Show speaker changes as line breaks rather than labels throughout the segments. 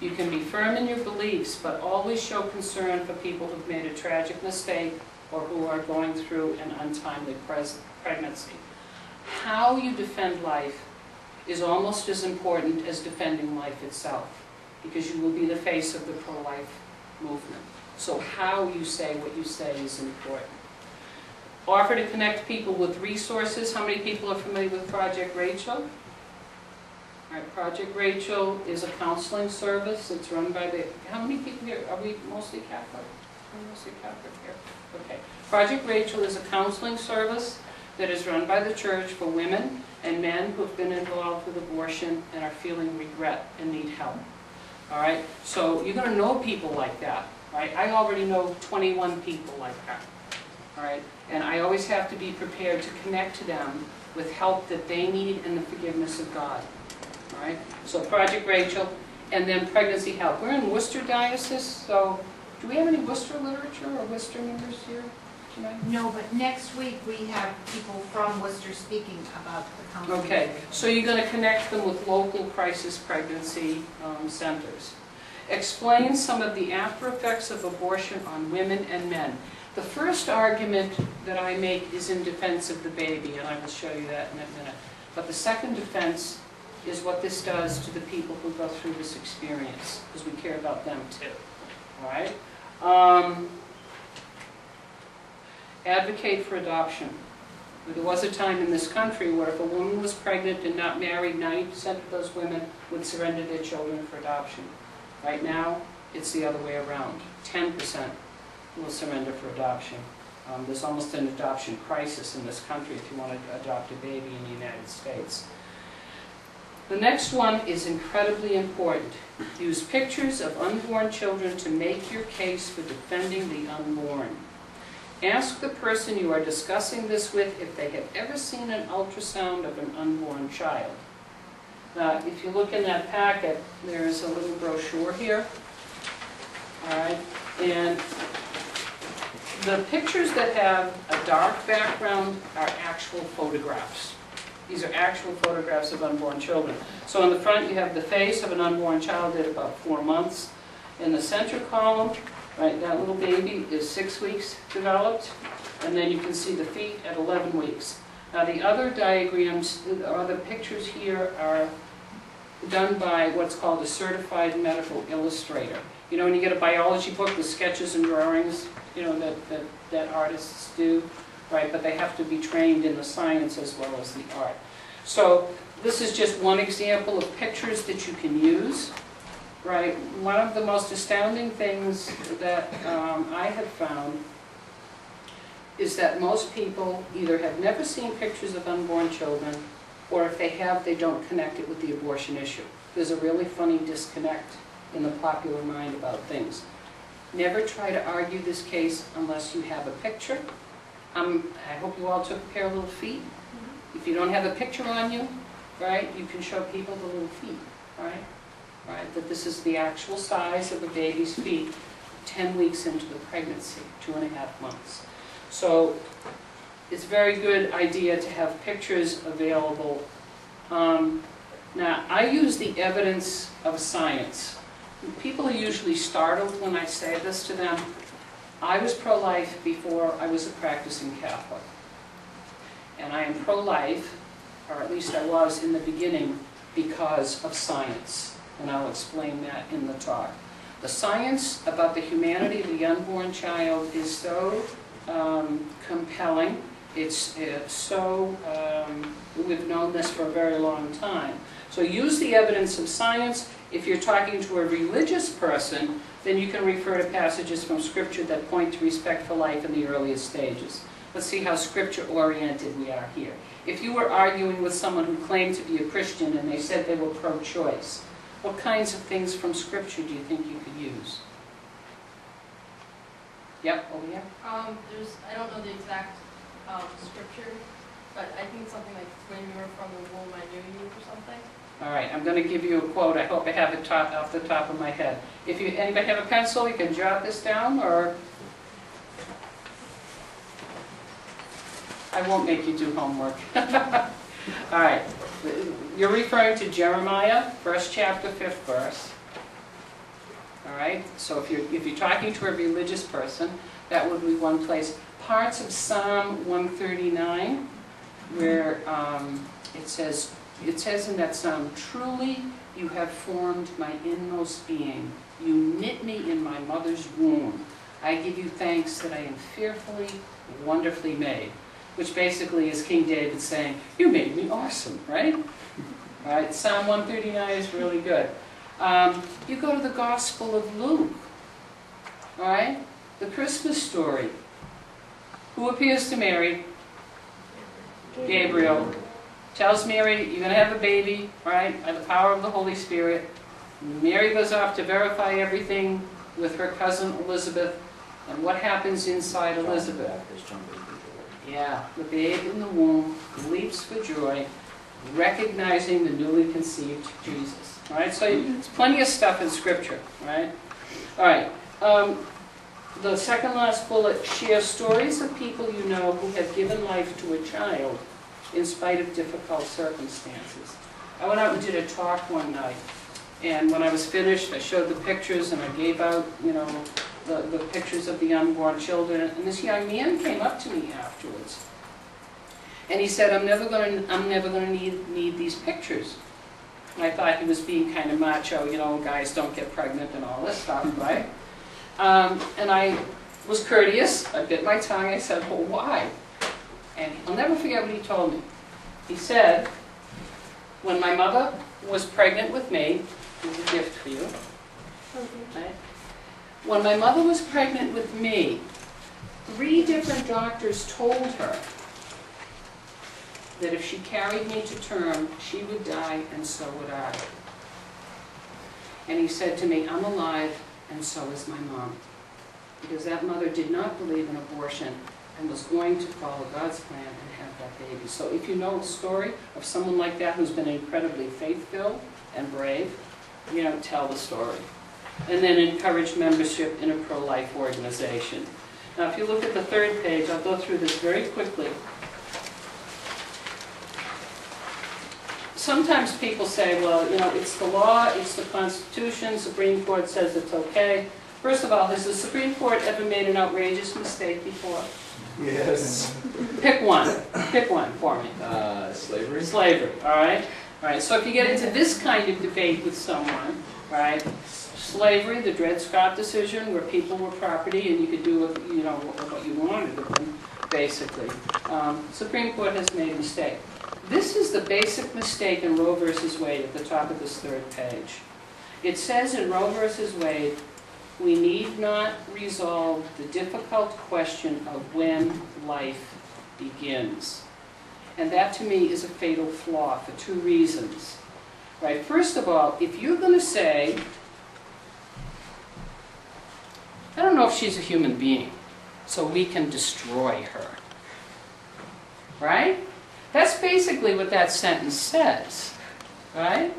You can be firm in your beliefs, but always show concern for people who've made a tragic mistake or who are going through an untimely pregnancy. How you defend life is almost as important as defending life itself, because you will be the face of the pro-life movement. So how you say what you say is important. Offer to connect people with resources. How many people are familiar with Project Rachel? All right, Project Rachel is a counseling service. It's run by the, how many people here? Are we mostly Catholic? We're mostly Catholic here. Okay. Project Rachel is a counseling service that is run by the church for women and men who have been involved with abortion and are feeling regret and need help. All right? So you're going to know people like that. Right? I already know 21 people like that. All right? And I always have to be prepared to connect to them with help that they need and the forgiveness of God. All right? So Project Rachel, and then Pregnancy Help. We're in Worcester Diocese, so do we have any Worcester literature or Worcester members here tonight?
No, but next week we have people from Worcester speaking about the counseling.
Okay, so you're going to connect them with local crisis pregnancy centers. Explain some of the after effects of abortion on women and men. The first argument that I make is in defense of the baby, and I will show you that in a minute. But the second defense is what this does to the people who go through this experience, because we care about them too. All right? Advocate for adoption. There was a time in this country where if a woman was pregnant and not married, 90% of those women would surrender their children for adoption. Right now, it's the other way around. 10% will surrender for adoption. There's almost an adoption crisis in this country if you want to adopt a baby in the United States. The next one is incredibly important. Use pictures of unborn children to make your case for defending the unborn. Ask the person you are discussing this with if they have ever seen an ultrasound of an unborn child. Now, if you look in that packet, there's a little brochure here. All right, and the pictures that have a dark background are actual photographs. These are actual photographs of unborn children. So on the front you have the face of an unborn child at about 4 months. In the center column, right, that little baby is 6 weeks developed, and then you can see the feet at 11 weeks. Now the other diagrams, the other pictures here are done by what's called a certified medical illustrator. You know, when you get a biology book with sketches and drawings, you know, that artists do, right? But they have to be trained in the science as well as the art. So this is just one example of pictures that you can use, right? One of the most astounding things that I have found is that most people either have never seen pictures of unborn children, or if they have, they don't connect it with the abortion issue. There's a really funny disconnect in the popular mind about things. Never try to argue this case unless you have a picture. I hope you all took a pair of little feet. If you don't have a picture on you, right, you can show people the little feet, right? Right, that this is the actual size of a baby's feet 10 weeks into the pregnancy, 2.5 months. So it's a very good idea to have pictures available. Now, I use the evidence of science. People are usually startled when I say this to them. I was pro-life before I was a practicing Catholic. And I am pro-life, or at least I was in the beginning, because of science. And I'll explain that in the talk. The science about the humanity of the unborn child is so compelling. It's so, we've known this for a very long time. So use the evidence of science. If you're talking to a religious person, then you can refer to passages from Scripture that point to respect for life in the earliest stages. Let's see how Scripture-oriented we are here. If you were arguing with someone who claimed to be a Christian and they said they were pro-choice, what kinds of things from Scripture do you think you could use? Yep, over here.
I don't know the exact Scripture, but I think something like when you were from the womb, I knew you or something.
All right, I'm going to give you a quote. I hope I have it off the top of my head. If anybody have a pencil, you can jot this down, or I won't make you do homework. All right, you're referring to Jeremiah, 1st chapter, 5th verse. right? So if you're talking to a religious person, that would be one place. Parts of Psalm 139, where it says in that psalm, "Truly you have formed my inmost being. You knit me in my mother's womb. I give you thanks that I am fearfully, wonderfully made." Which basically is King David saying, "You made me awesome," right? All right, Psalm 139 is really good. You go to the Gospel of Luke, all right? The Christmas story. Who appears to Mary? Gabriel. Tells Mary, "You're going to have a baby," right? By the power of the Holy Spirit. Mary goes off to verify everything with her cousin Elizabeth. And what happens inside Elizabeth? Yeah, the babe in the womb leaps for joy, recognizing the newly conceived Jesus. All right, so there's plenty of stuff in Scripture, right? All right, the second last bullet, share stories of people you know who have given life to a child in spite of difficult circumstances. I went out and did a talk one night, and when I was finished, I showed the pictures and I gave out, you know, the pictures of the unborn children, and this young man came up to me afterwards, and he said, I'm never going to need these pictures. And I thought he was being kind of macho, you know, guys don't get pregnant and all this stuff, right? And I was courteous. I bit my tongue. I said, well, why? And I'll never forget what he told me. He said, when my mother was pregnant with me, here's a gift for you. Right? When my mother was pregnant with me, 3 different doctors told her that if she carried me to term, she would die and so would I. And he said to me, I'm alive and so is my mom. Because that mother did not believe in abortion and was going to follow God's plan and have that baby. So if you know a story of someone like that who's been incredibly faith-filled and brave, you know, tell the story. And then encourage membership in a pro-life organization. Now if you look at the 3rd page, I'll go through this very quickly. Sometimes people say, well, you know, it's the law, it's the Constitution, Supreme Court says it's okay. First of all, has the Supreme Court ever made an outrageous mistake before?
Yes.
Pick one for me.
Slavery?
Slavery, all right? All right, so if you get into this kind of debate with someone, right? Slavery, the Dred Scott decision, where people were property and you could do what, you know, what you wanted of them, basically. Supreme Court has made a mistake. This is the basic mistake in Roe versus Wade at the top of this 3rd page. It says in Roe versus Wade, we need not resolve the difficult question of when life begins. And that to me is a fatal flaw for 2 reasons. Right? First of all, if you're going to say, I don't know if she's a human being, so we can destroy her. Right? That's basically what that sentence says. Right?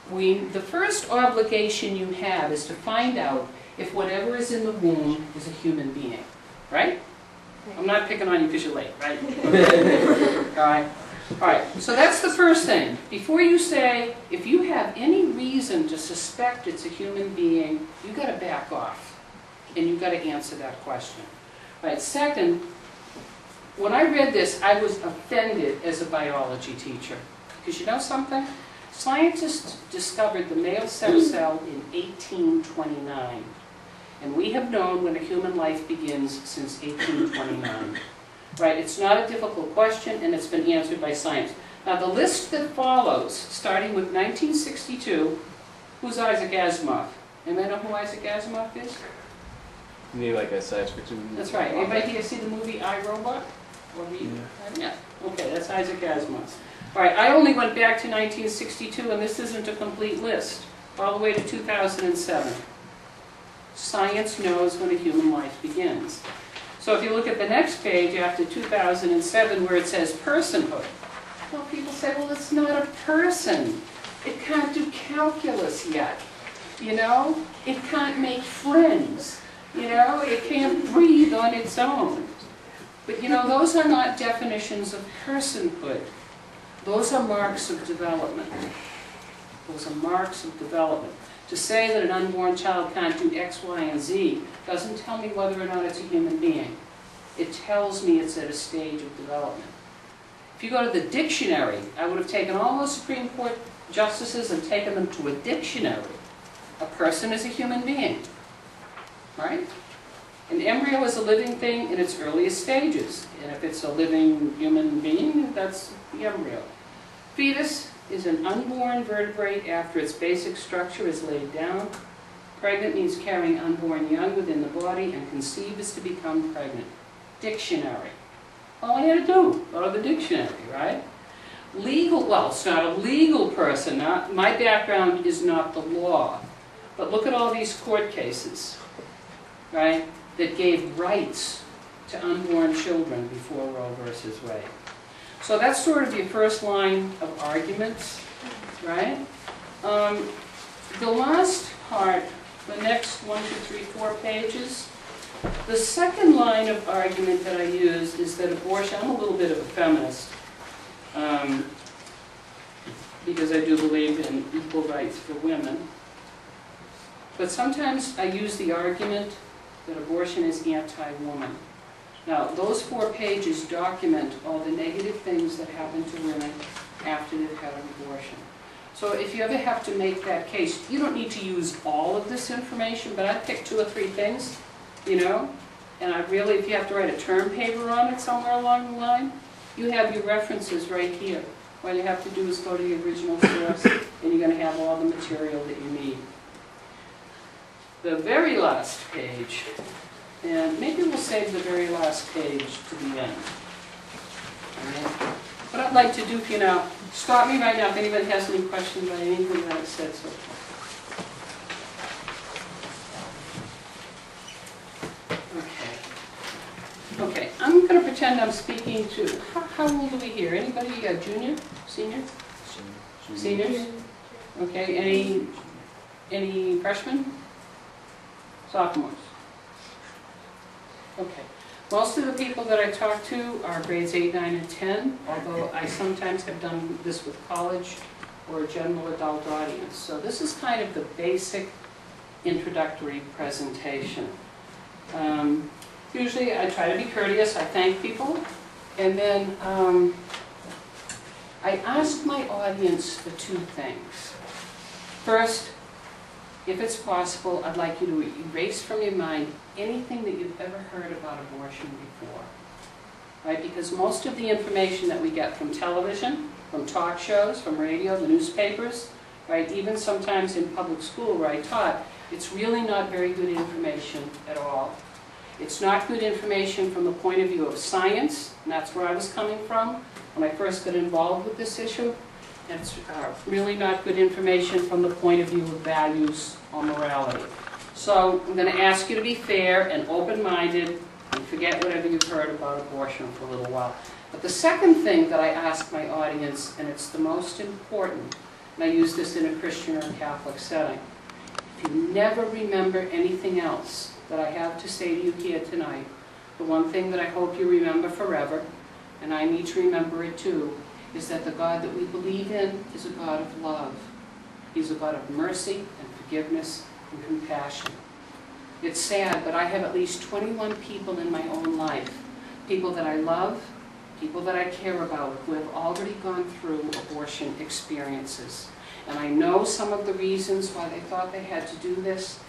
The first obligation you have is to find out if whatever is in the womb is a human being. Right? I'm not picking on you because you're late, right? All right. All right. So that's the first thing. Before you say, if you have any reason to suspect it's a human being, you've got to back off. And you've got to answer that question. All right. Second, when I read this, I was offended as a biology teacher. Because you know something? Scientists discovered the male sex cell in 1829. And we have known when a human life begins since 1829. Right? It's not a difficult question, and it's been answered by science. Now, the list that follows, starting with 1962, who's Isaac Asimov? Anybody know who Isaac Asimov is?
You need like a science fiction.
That's right. Anybody here see the movie I, Robot? Or read? Yeah. Okay, that's Isaac Asimov. All right, I only went back to 1962, and this isn't a complete list, all the way to 2007. Science knows when a human life begins. So if you look at the next page after 2007 where it says personhood, well, people say, well, it's not a person. It can't do calculus yet. You know? It can't make friends. You know? It can't breathe on its own. But you know, those are not definitions of personhood. Those are marks of development. Those are marks of development. To say that an unborn child can't do X, Y, and Z doesn't tell me whether or not it's a human being. It tells me it's at a stage of development. If you go to the dictionary, I would have taken all those Supreme Court justices and taken them to a dictionary. A person is a human being, right? An embryo is a living thing in its earliest stages. And if it's a living human being, that's the embryo. Fetus is an unborn vertebrate after its basic structure is laid down. Pregnant means carrying unborn young within the body, and conceive is to become pregnant. Dictionary. All I had to do, go to the dictionary, right? Legal, well, it's not a legal person. My background is not the law. But look at all these court cases, right, that gave rights to unborn children before Roe versus Wade. So that's sort of your first line of arguments, right? The last part, the next 1, 2, 3, 4 pages, the second line of argument that I use is that abortion, I'm a little bit of a feminist, because I do believe in equal rights for women. But sometimes I use the argument that abortion is anti-woman. Now, those 4 pages document all the negative things that happen to women after they've had an abortion. So if you ever have to make that case, you don't need to use all of this information, but I'd pick 2 or 3 things, you know, and I really, if you have to write a term paper on it somewhere along the line, you have your references right here. All you have to do is go to the original source, and you're going to have all the material that you need. The very last page, and maybe we'll save the very last page to the end. All right? What I'd like to do for you now, stop me right now if anybody has any questions about anything that I've said so far. Okay, I'm going to pretend I'm speaking to, how old are we here? Anybody, junior, senior? Seniors? Okay, any freshmen? Sophomores? Okay. Most of the people that I talk to are grades 8, 9, and 10, although I sometimes have done this with college or a general adult audience. So this is kind of the basic introductory presentation. Usually I try to be courteous, I thank people, and then I ask my audience for 2 things. First, if it's possible, I'd like you to erase from your mind anything that you've ever heard about abortion before. Right? Because most of the information that we get from television, from talk shows, from radio, the newspapers, right, even sometimes in public school where I taught, it's really not very good information at all. It's not good information from the point of view of science, and that's where I was coming from when I first got involved with this issue. And it's really not good information from the point of view of values or morality. So I'm going to ask you to be fair and open-minded and forget whatever you've heard about abortion for a little while. But the second thing that I ask my audience, and it's the most important, and I use this in a Christian or a Catholic setting, if you never remember anything else that I have to say to you here tonight, the one thing that I hope you remember forever, and I need to remember it too, is that the God that we believe in is a God of love. He's a God of mercy and forgiveness and compassion. It's sad, but I have at least 21 people in my own life, people that I love, people that I care about, who have already gone through abortion experiences. And I know some of the reasons why they thought they had to do this,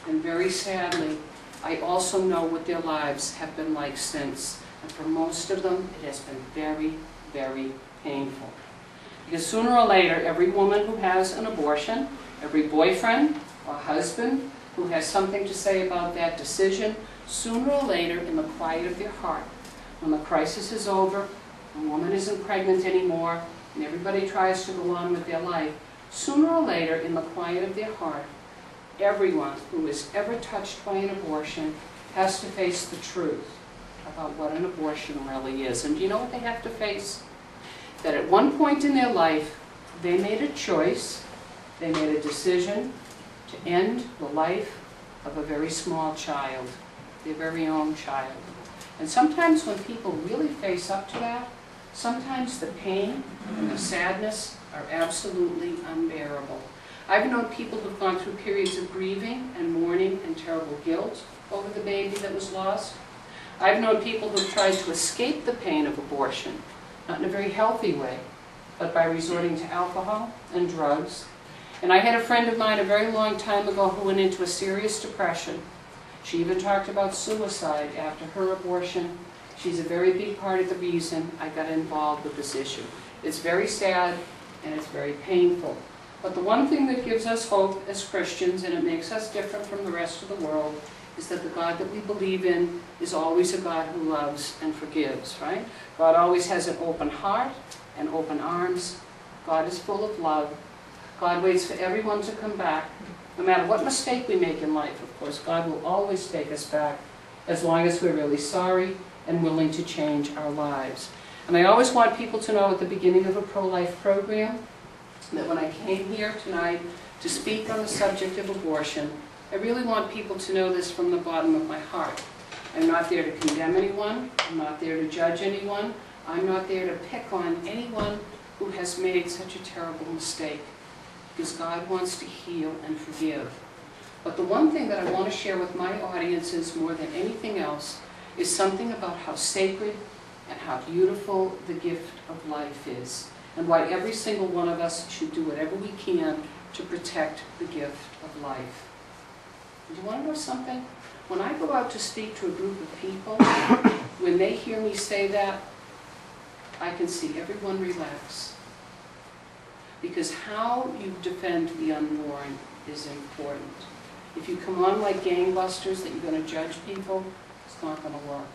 and very sadly, I also know what their lives have been like since. And for most of them, it has been very, very painful. Because sooner or later, every woman who has an abortion, every boyfriend or husband who has something to say about that decision, sooner or later, in the quiet of their heart, when the crisis is over, the woman isn't pregnant anymore, and everybody tries to go on with their life, sooner or later, in the quiet of their heart, everyone who is ever touched by an abortion has to face the truth about what an abortion really is. And do you know what they have to face? That at one point in their life, they made a choice, they made a decision to end the life of a very small child, their very own child. And sometimes when people really face up to that, sometimes the pain and the sadness are absolutely unbearable. I've known people who've gone through periods of grieving and mourning and terrible guilt over the baby that was lost. I've known people who've tried to escape the pain of abortion, not in a very healthy way, but by resorting to alcohol and drugs. And I had a friend of mine a very long time ago who went into a serious depression. She even talked about suicide after her abortion. She's a very big part of the reason I got involved with this issue. It's very sad and it's very painful. But the one thing that gives us hope as Christians, and it makes us different from the rest of the world, is that the God that we believe in is always a God who loves and forgives, right? God always has an open heart and open arms. God is full of love. God waits for everyone to come back. No matter what mistake we make in life, of course, God will always take us back as long as we're really sorry and willing to change our lives. And I always want people to know at the beginning of a pro-life program that when I came here tonight to speak on the subject of abortion, I really want people to know this from the bottom of my heart. I'm not there to condemn anyone. I'm not there to judge anyone. I'm not there to pick on anyone who has made such a terrible mistake, because God wants to heal and forgive. But the one thing that I want to share with my audiences more than anything else is something about how sacred and how beautiful the gift of life is, and why every single one of us should do whatever we can to protect the gift of life. Do you want to know something? When I go out to speak to a group of people, when they hear me say that, I can see everyone relax. Because how you defend the unborn is important. If you come on like gangbusters that you're going to judge people, it's not going to work,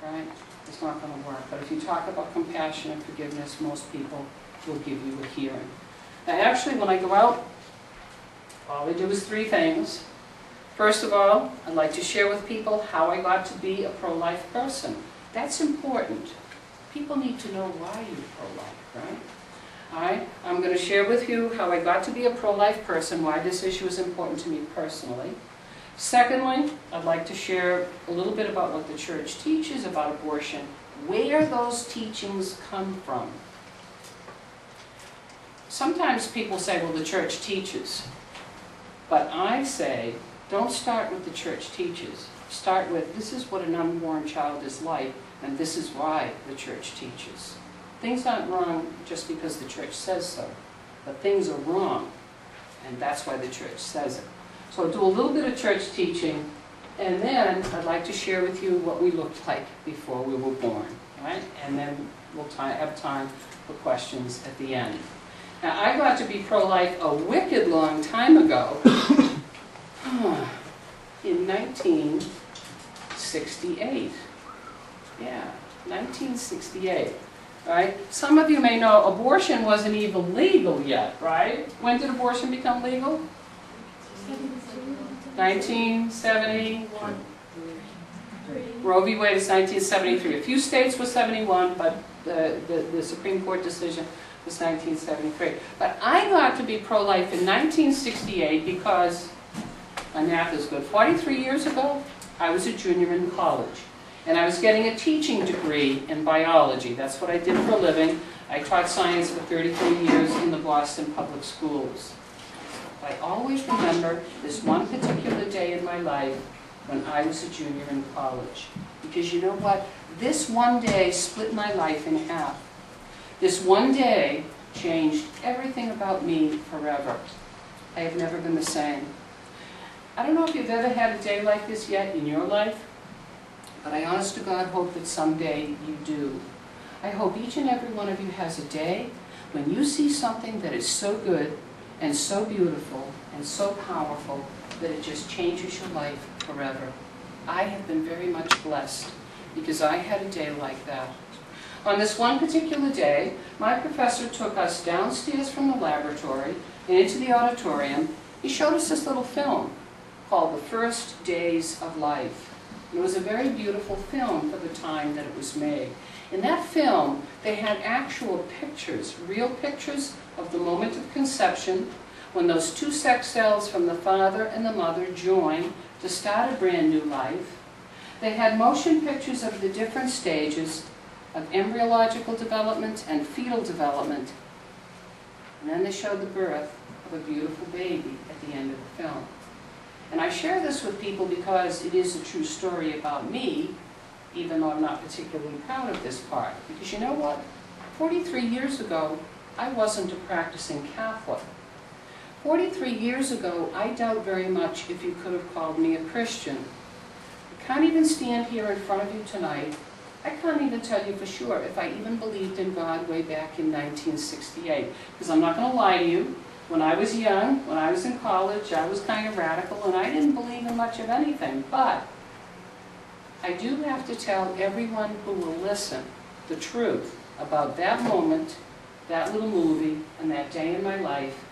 right? It's not going to work. But if you talk about compassion and forgiveness, most people will give you a hearing. Now actually, when I go out, all I do is three things. First of all, I'd like to share with people how I got to be a pro-life person. That's important. People need to know why you're pro-life, right? All right, I'm going to share with you how I got to be a pro-life person, why this issue is important to me personally. Secondly, I'd like to share a little bit about what the church teaches about abortion, where those teachings come from. Sometimes people say, well, the church teaches. But I say, don't start with the church teaches. Start with, this is what an unborn child is like, and this is why the church teaches. Things aren't wrong just because the church says so, but things are wrong, and that's why the church says it. So I'll do a little bit of church teaching, and then I'd like to share with you what we looked like before we were born, right? And then we'll have time for questions at the end. Now, I got to be pro-life a wicked long time ago, in 1968. Yeah, 1968. Right? Some of you may know abortion wasn't even legal yet, right? When did abortion become legal? 1971. Roe v. Wade is 1973. A few states were 71, but the Supreme Court decision was 1973. But I got to be pro-life in 1968 because, my math is good, 43 years ago, I was a junior in college. And I was getting a teaching degree in biology. That's what I did for a living. I taught science for 33 years in the Boston public schools. I always remember this one particular day in my life when I was a junior in college. Because you know what? This one day split my life in half. This one day changed everything about me forever. I have never been the same. I don't know if you've ever had a day like this yet in your life, but I honest to God hope that someday you do. I hope each and every one of you has a day when you see something that is so good and so beautiful and so powerful that it just changes your life forever. I have been very much blessed because I had a day like that. On this one particular day, my professor took us downstairs from the laboratory and into the auditorium. He showed us this little film called The First Days of Life. It was a very beautiful film for the time that it was made. In that film, they had actual pictures, real pictures of the moment of conception, when those two sex cells from the father and the mother join to start a brand new life. They had motion pictures of the different stages of embryological development and fetal development. And then they showed the birth of a beautiful baby at the end of the film. And I share this with people because it is a true story about me, even though I'm not particularly proud of this part. Because you know what? 43 years ago, I wasn't a practicing Catholic. 43 years ago, I doubt very much if you could have called me a Christian. I can't even stand here in front of you tonight. I can't even tell you for sure if I even believed in God way back in 1968. Because I'm not going to lie to you, when I was young, when I was in college, I was kind of radical and I didn't believe in much of anything. But I do have to tell everyone who will listen the truth about that moment, that little movie, and that day in my life,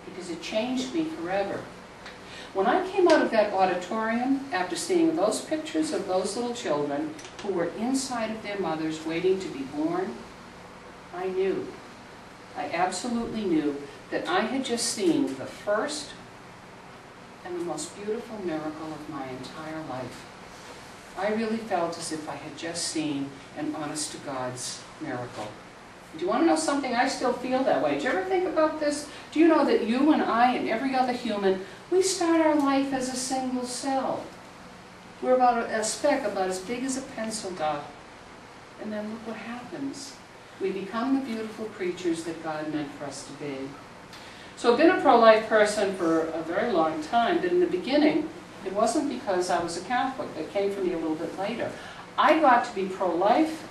because it changed me forever. When I came out of that auditorium, after seeing those pictures of those little children who were inside of their mothers waiting to be born, I knew, I absolutely knew that I had just seen the first and the most beautiful miracle of my entire life. I really felt as if I had just seen an honest-to-God's miracle. Do you want to know something? I still feel that way. Do you ever think about this? Do you know that you and I and every other human, we start our life as a single cell. We're about a speck about as big as a pencil dot. And then look what happens. We become the beautiful creatures that God meant for us to be. So I've been a pro-life person for a very long time, but in the beginning, it wasn't because I was a Catholic. That came for me a little bit later. I got to be pro-life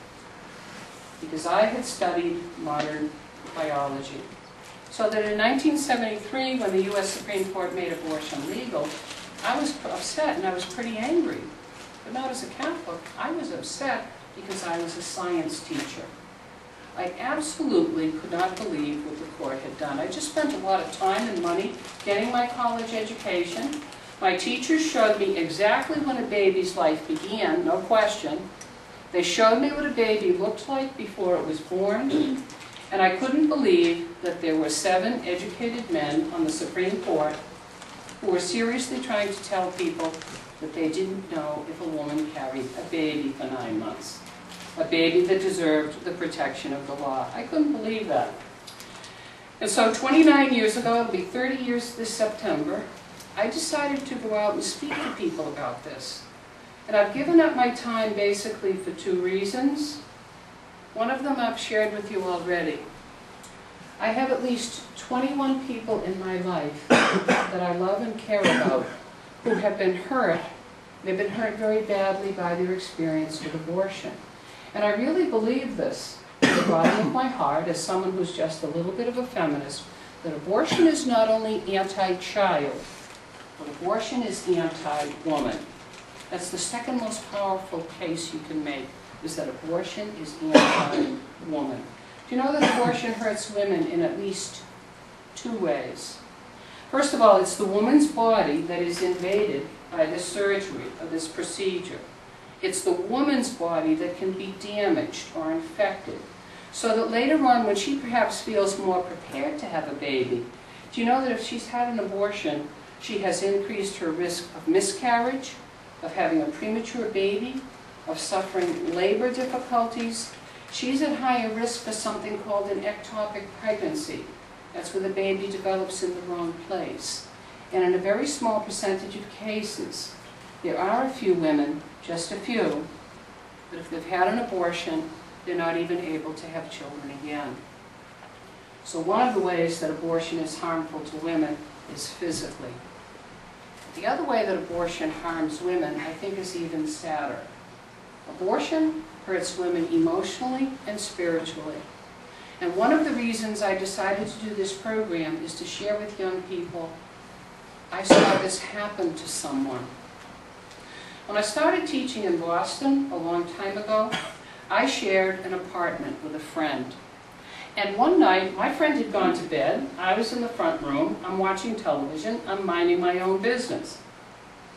because I had studied modern biology. So that in 1973, when the U.S. Supreme Court made abortion legal, I was upset and I was pretty angry. But not as a Catholic. I was upset because I was a science teacher. I absolutely could not believe what the court had done. I just spent a lot of time and money getting my college education. My teachers showed me exactly when a baby's life began, no question. They showed me what a baby looked like before it was born, and I couldn't believe that there were 7 educated men on the Supreme Court who were seriously trying to tell people that they didn't know if a woman carried a baby for 9 months. A baby that deserved the protection of the law. I couldn't believe that. And so 29 years ago, it'll be 30 years this September, I decided to go out and speak to people about this. And I've given up my time basically for 2 reasons. One of them I've shared with you already. I have at least 21 people in my life that I love and care about who have been hurt. They've been hurt very badly by their experience with abortion. And I really believe this, in the bottom of my heart, as someone who's just a little bit of a feminist, that abortion is not only anti-child, but abortion is anti-woman. That's the second most powerful case you can make, is that abortion is anti-woman. Do you know that abortion hurts women in at least 2 ways? First of all, it's the woman's body that is invaded by this surgery, or this procedure. It's the woman's body that can be damaged or infected, so that later on, when she perhaps feels more prepared to have a baby, do you know that if she's had an abortion, she has increased her risk of miscarriage, of having a premature baby, of suffering labor difficulties. She's at higher risk for something called an ectopic pregnancy. That's where the baby develops in the wrong place. And in a very small percentage of cases, there are a few women, just a few, but if they've had an abortion, they're not even able to have children again. So one of the ways that abortion is harmful to women is physically. The other way that abortion harms women, I think, is even sadder. Abortion hurts women emotionally and spiritually. And one of the reasons I decided to do this program is to share with young people, I saw this happen to someone. When I started teaching in Boston a long time ago, I shared an apartment with a friend. And one night, my friend had gone to bed, I was in the front room, I'm watching television, I'm minding my own business.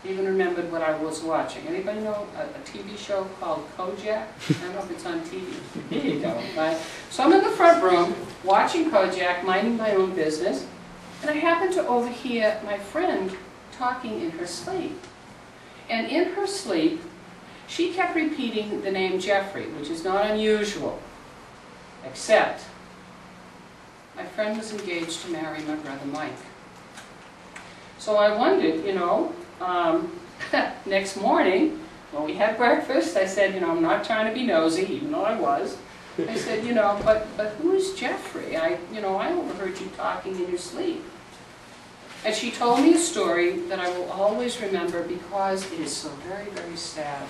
I even remembered what I was watching. Anybody know a TV show called Kojak? I don't know if it's on TV. Here you go, right? So I'm in the front room, watching Kojak, minding my own business, and I happened to overhear my friend talking in her sleep. And in her sleep, she kept repeating the name Jeffrey, which is not unusual, except my friend was engaged to marry my brother Mike. So I wondered, next morning, when we had breakfast, I said, I'm not trying to be nosy, even though I was. I said, but who is Jeffrey? I overheard you talking in your sleep. And she told me a story that I will always remember because it is so very, very sad.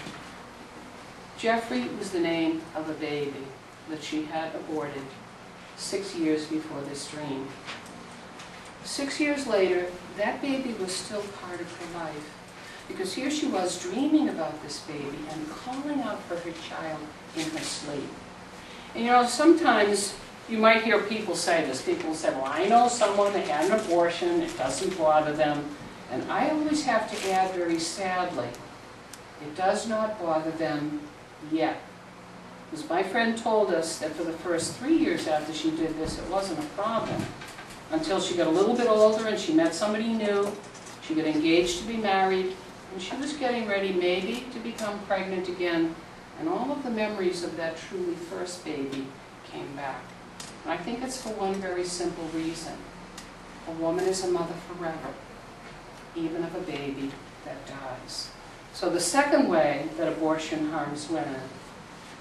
Jeffrey was the name of a baby that she had aborted 6 years before this dream. 6 years later, that baby was still part of her life. Because here she was dreaming about this baby and calling out for her child in her sleep. And sometimes you might hear people say this. People say, well, I know someone that had an abortion, it doesn't bother them. And I always have to add very sadly, it does not bother them yet. Because my friend told us that for the first 3 years after she did this, it wasn't a problem. Until she got a little bit older and she met somebody new, she got engaged to be married, and she was getting ready maybe to become pregnant again, and all of the memories of that truly first baby came back. And I think it's for one very simple reason. A woman is a mother forever, even of a baby that dies. So the second way that abortion harms women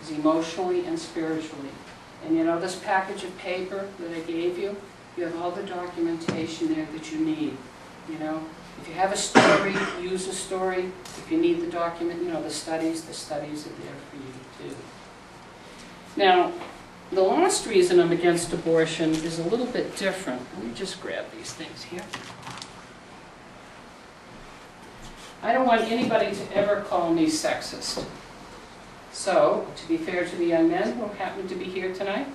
is emotionally and spiritually. And this package of paper that I gave you, you have all the documentation there that you need. If you have a story, use a story. If you need the document, the studies are there for you too. Now, the last reason I'm against abortion is a little bit different. Let me just grab these things here. I don't want anybody to ever call me sexist. So, to be fair to the young men who happen to be here tonight,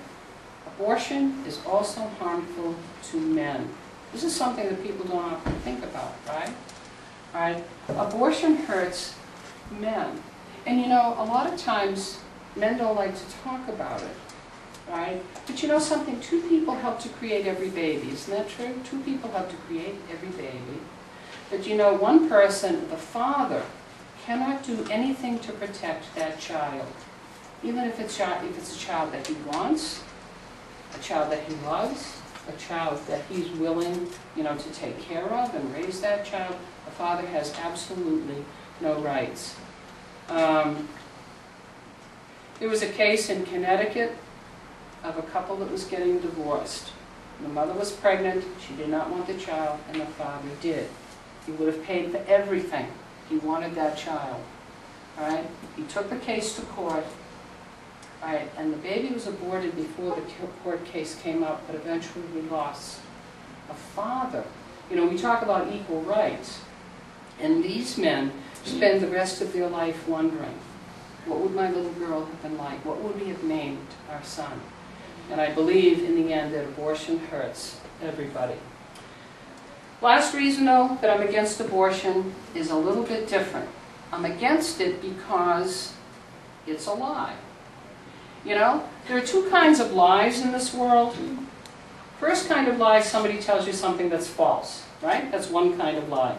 abortion is also harmful to men. This is something that people don't often think about, right? Right? Abortion hurts men. And a lot of times men don't like to talk about it, right? But something? Two people help to create every baby. Isn't that true? Two people help to create every baby. But one person, the father, cannot do anything to protect that child. Even if it's a child that he wants, a child that he loves, a child that he's willing, to take care of and raise that child, the father has absolutely no rights. There was a case in Connecticut of a couple that was getting divorced. The mother was pregnant, she did not want the child, and the father did. He would have paid for everything. He wanted that child. All right? He took the case to court. Right, and the baby was aborted before the court case came up, but eventually we lost. A father. We talk about equal rights. And these men spend the rest of their life wondering, what would my little girl have been like? What would we have named our son? And I believe in the end that abortion hurts everybody. Last reason, though, that I'm against abortion is a little bit different. I'm against it because it's a lie. There are two kinds of lies in this world. First kind of lie, somebody tells you something that's false, right? That's one kind of lie.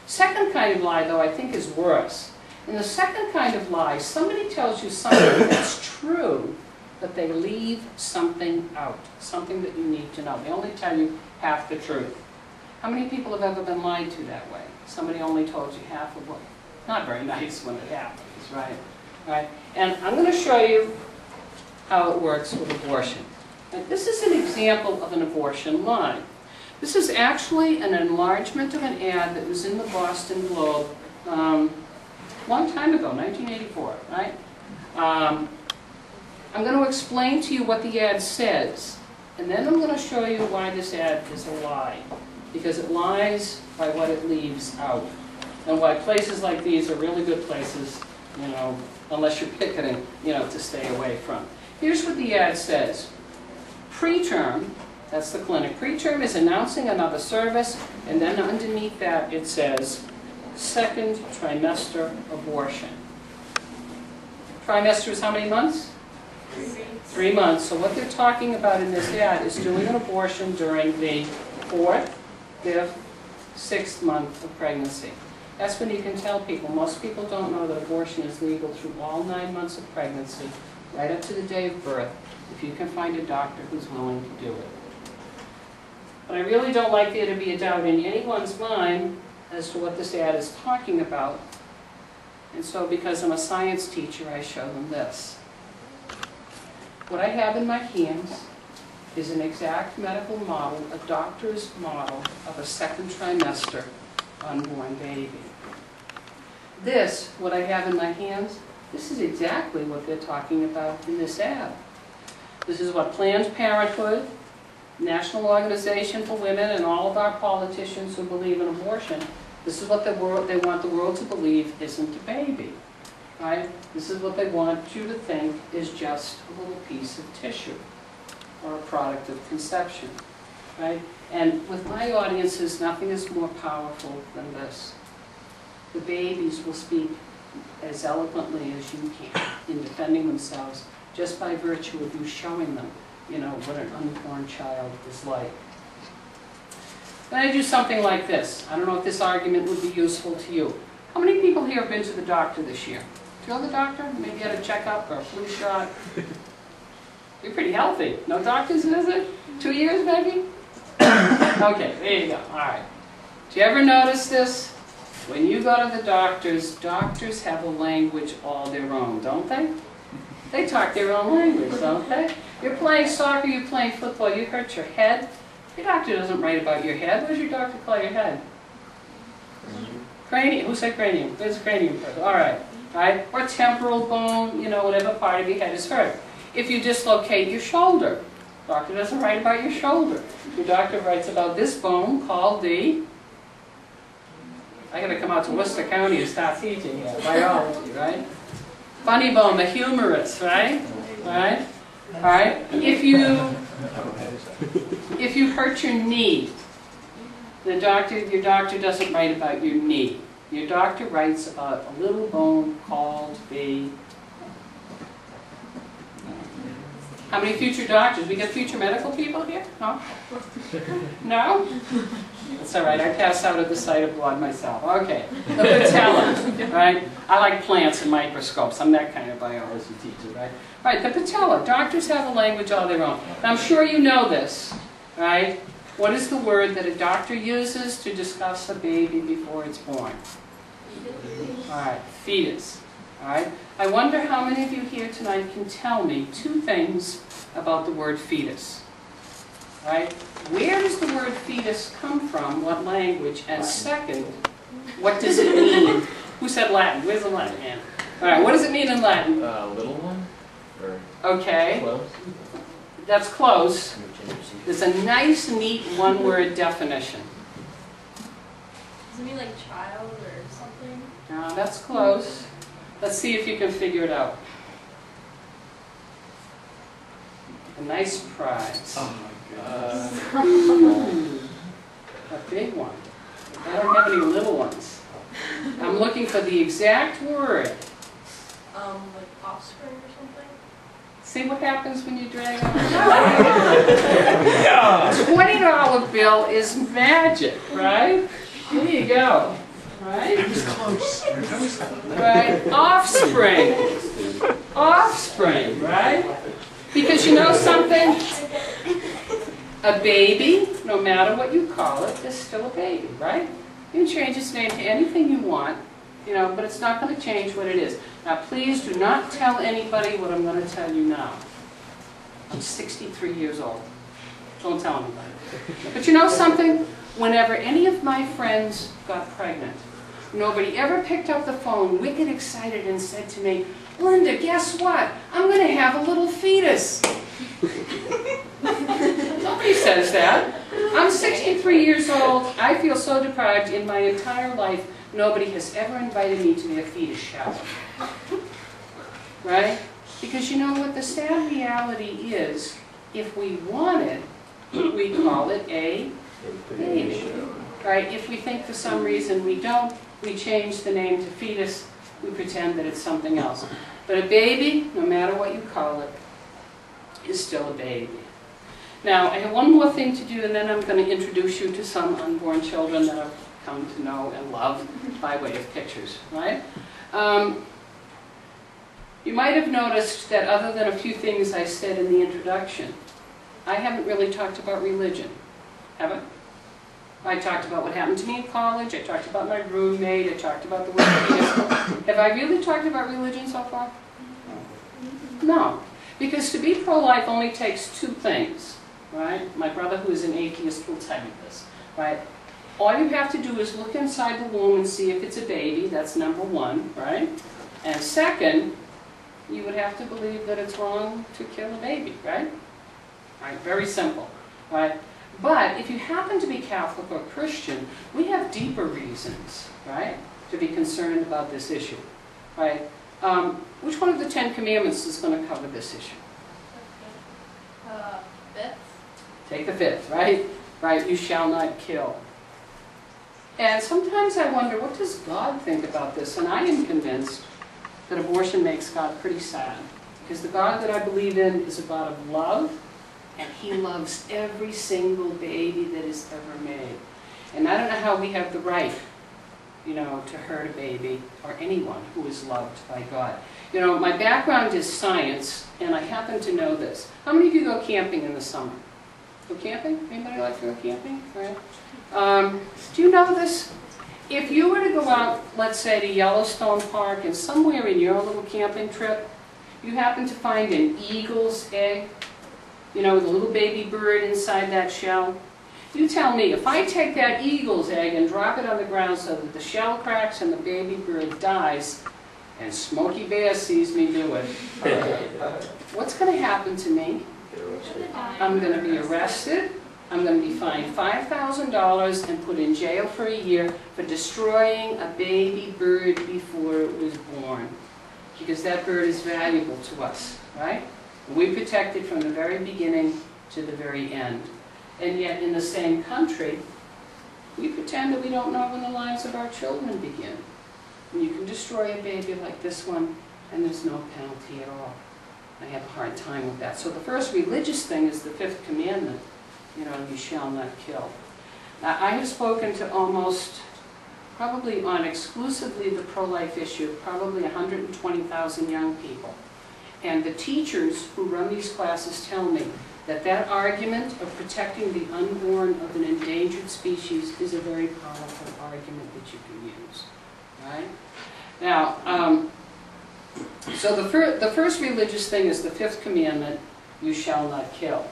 Second kind of lie, though, I think is worse. In the second kind of lie, somebody tells you something that's true, but they leave something out, something that you need to know. They only tell you half the truth. How many people have ever been lied to that way? Somebody only told you half of what? Not very nice when it happens, right? Right? And I'm going to show you how it works with abortion. Now, this is an example of an abortion lie. This is actually an enlargement of an ad that was in the Boston Globe a long time ago, 1984, right? I'm going to explain to you what the ad says, and then I'm going to show you why this ad is a lie. Because it lies by what it leaves out. And why places like these are really good places, unless you're picketing, to stay away from. Here's what the ad says. Preterm, that's the clinic. Preterm is announcing another service, and then underneath that it says, second trimester abortion. Trimester is how many months? 3 months. So what they're talking about in this ad is doing an abortion during the 4th, 5th, 6th month of pregnancy. That's when you can tell people. Most people don't know that abortion is legal through all 9 months of pregnancy, right up to the day of birth, if you can find a doctor who's willing to do it. But I really don't like there to be a doubt in anyone's mind as to what this ad is talking about. And so because I'm a science teacher, I show them this. What I have in my hands is an exact medical model, a doctor's model of a second trimester unborn baby. This, what I have in my hands, this is exactly what they're talking about in this ad. This is what Planned Parenthood, National Organization for Women, and all of our politicians who believe in abortion, this is what they want the world to believe isn't a baby, right? This is what they want you to think is just a little piece of tissue or a product of conception, right? And with my audiences, nothing is more powerful than this. The babies will speak as eloquently as you can in defending themselves just by virtue of you showing them, you know, what an unborn child is like. Then I do something like this. I don't know if this argument would be useful to you. How many people here have been to the doctor this year? Do you know the doctor? Maybe had a checkup or a flu shot? You're pretty healthy. No doctor's visit? 2 years maybe? Okay, there you go. All right. Do you ever notice this? When you go to the doctors, doctors have a language all their own, don't they? They talk their own language, don't they? You're playing soccer, you're playing football, you hurt your head. Your doctor doesn't write about your head. What does your doctor call your head? Cranium. Who said cranium? There's a cranium person. All right. Right? Or temporal bone, you know, whatever part of your head is hurt. If you dislocate your shoulder, doctor doesn't write about your shoulder. Your doctor writes about this bone called the... I gotta come out to Worcester County and start teaching biology, right? Funny bone, the humerus, right? Right? All right. If you hurt your knee, your doctor doesn't write about your knee. Your doctor writes about a little bone called the... How many future doctors? We get future medical people here? No? No? That's all right. I pass out at the sight of blood myself. Okay. The patella, right? I like plants and microscopes. I'm that kind of biology teacher, right? All right, the patella. Doctors have a language all their own. And I'm sure you know this, right? What is the word that a doctor uses to discuss a baby before it's born? All right, fetus. All right. I wonder how many of you here tonight can tell me 2 things about the word fetus. All right. Where does the word fetus come from? What language? And second, what does it mean? Who said Latin? Where's the Latin hand? All right. What does it mean in Latin?
Little one? Or
okay.
close?
That's close. There's a nice, neat one-word definition.
Does it mean like child or something?
No, that's close. Let's see if you can figure it out. A nice prize.
Oh my god.
A big one. I don't have any little ones. I'm looking for the exact word.
Like offspring or something?
See what happens when you drag on a $20 bill is magic, right? There you go. Right?
It was close.
Right? Offspring. Offspring, right? Because you know something? A baby, no matter what you call it, is still a baby, right? You can change its name to anything you want, you know, but it's not going to change what it is. Now, please do not tell anybody what I'm going to tell you now. I'm 63 years old. Don't tell anybody. But you know something? Whenever any of my friends got pregnant, nobody ever picked up the phone, wicked excited, and said to me, Linda, guess what? I'm going to have a little fetus. Nobody says that. I'm 63 years old. I feel so deprived in my entire life. Nobody has ever invited me to their fetus shower. Right? Because you know what the sad reality is, if we want it, we call it a baby. Right? If we think for some reason we don't, we change the name to fetus, we pretend that it's something else. But a baby, no matter what you call it, is still a baby. Now, I have one more thing to do, and then I'm going to introduce you to some unborn children that I've come to know and love by way of pictures, right? You might have noticed that other than a few things I said in the introduction, I haven't really talked about religion. Haven't? I talked about what happened to me in college, I talked about my roommate, I talked about the Wikipedia. Have I really talked about religion so far? No. Because to be pro-life only takes two things, right? My brother, who is an atheist, will tell you this, right? All you have to do is look inside the womb and see if it's a baby. That's number one, right? And second, you would have to believe that it's wrong to kill a baby, right? Right, very simple, right? But if you happen to be Catholic or Christian, we have deeper reasons, right, to be concerned about this issue, right? Which one of the 10 Commandments is going to cover this issue?
Fifth?
Take the fifth, right? Right, you shall not kill. And sometimes I wonder, what does God think about this? And I am convinced that abortion makes God pretty sad. Because the God that I believe in is a God of love, and He loves every single baby that is ever made. And I don't know how we have the right, you know, to hurt a baby or anyone who is loved by God. You know, my background is science, and I happen to know this. How many of you go camping in the summer? Go camping? Anybody like to go camping? Right. Do you know this? If you were to go out, let's say, to Yellowstone Park, and somewhere in your little camping trip, you happen to find an eagle's egg, you know, with a little baby bird inside that shell. You tell me, if I take that eagle's egg and drop it on the ground so that the shell cracks and the baby bird dies, and Smokey Bear sees me do it, what's going to happen to me? I'm going to be arrested. I'm going to be fined $5,000 and put in jail for a year for destroying a baby bird before it was born. Because that bird is valuable to us, right? We protect it from the very beginning to the very end. And yet in the same country, we pretend that we don't know when the lives of our children begin. And you can destroy a baby like this one, and there's no penalty at all. I have a hard time with that. So the first religious thing is the fifth commandment. You know, you shall not kill. Now, I have spoken to almost, probably on exclusively the pro-life issue, probably 120,000 young people. And the teachers who run these classes tell me that that argument of protecting the unborn of an endangered species is a very powerful argument that you can use. Right? Now, so the first religious thing is the fifth commandment, you shall not kill.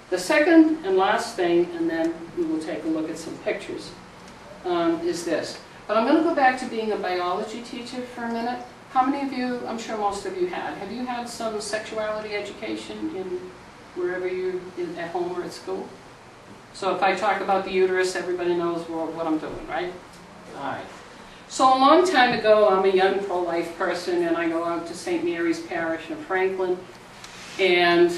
The second and last thing, and then we will take a look at some pictures, is this. But I'm going to go back to being a biology teacher for a minute. How many of you, I'm sure most of you have you had some sexuality education in wherever you're at home or at school? So if I talk about the uterus, everybody knows what I'm doing, right? All right. So a long time ago, I'm a young pro-life person, and I go out to St. Mary's Parish in Franklin, and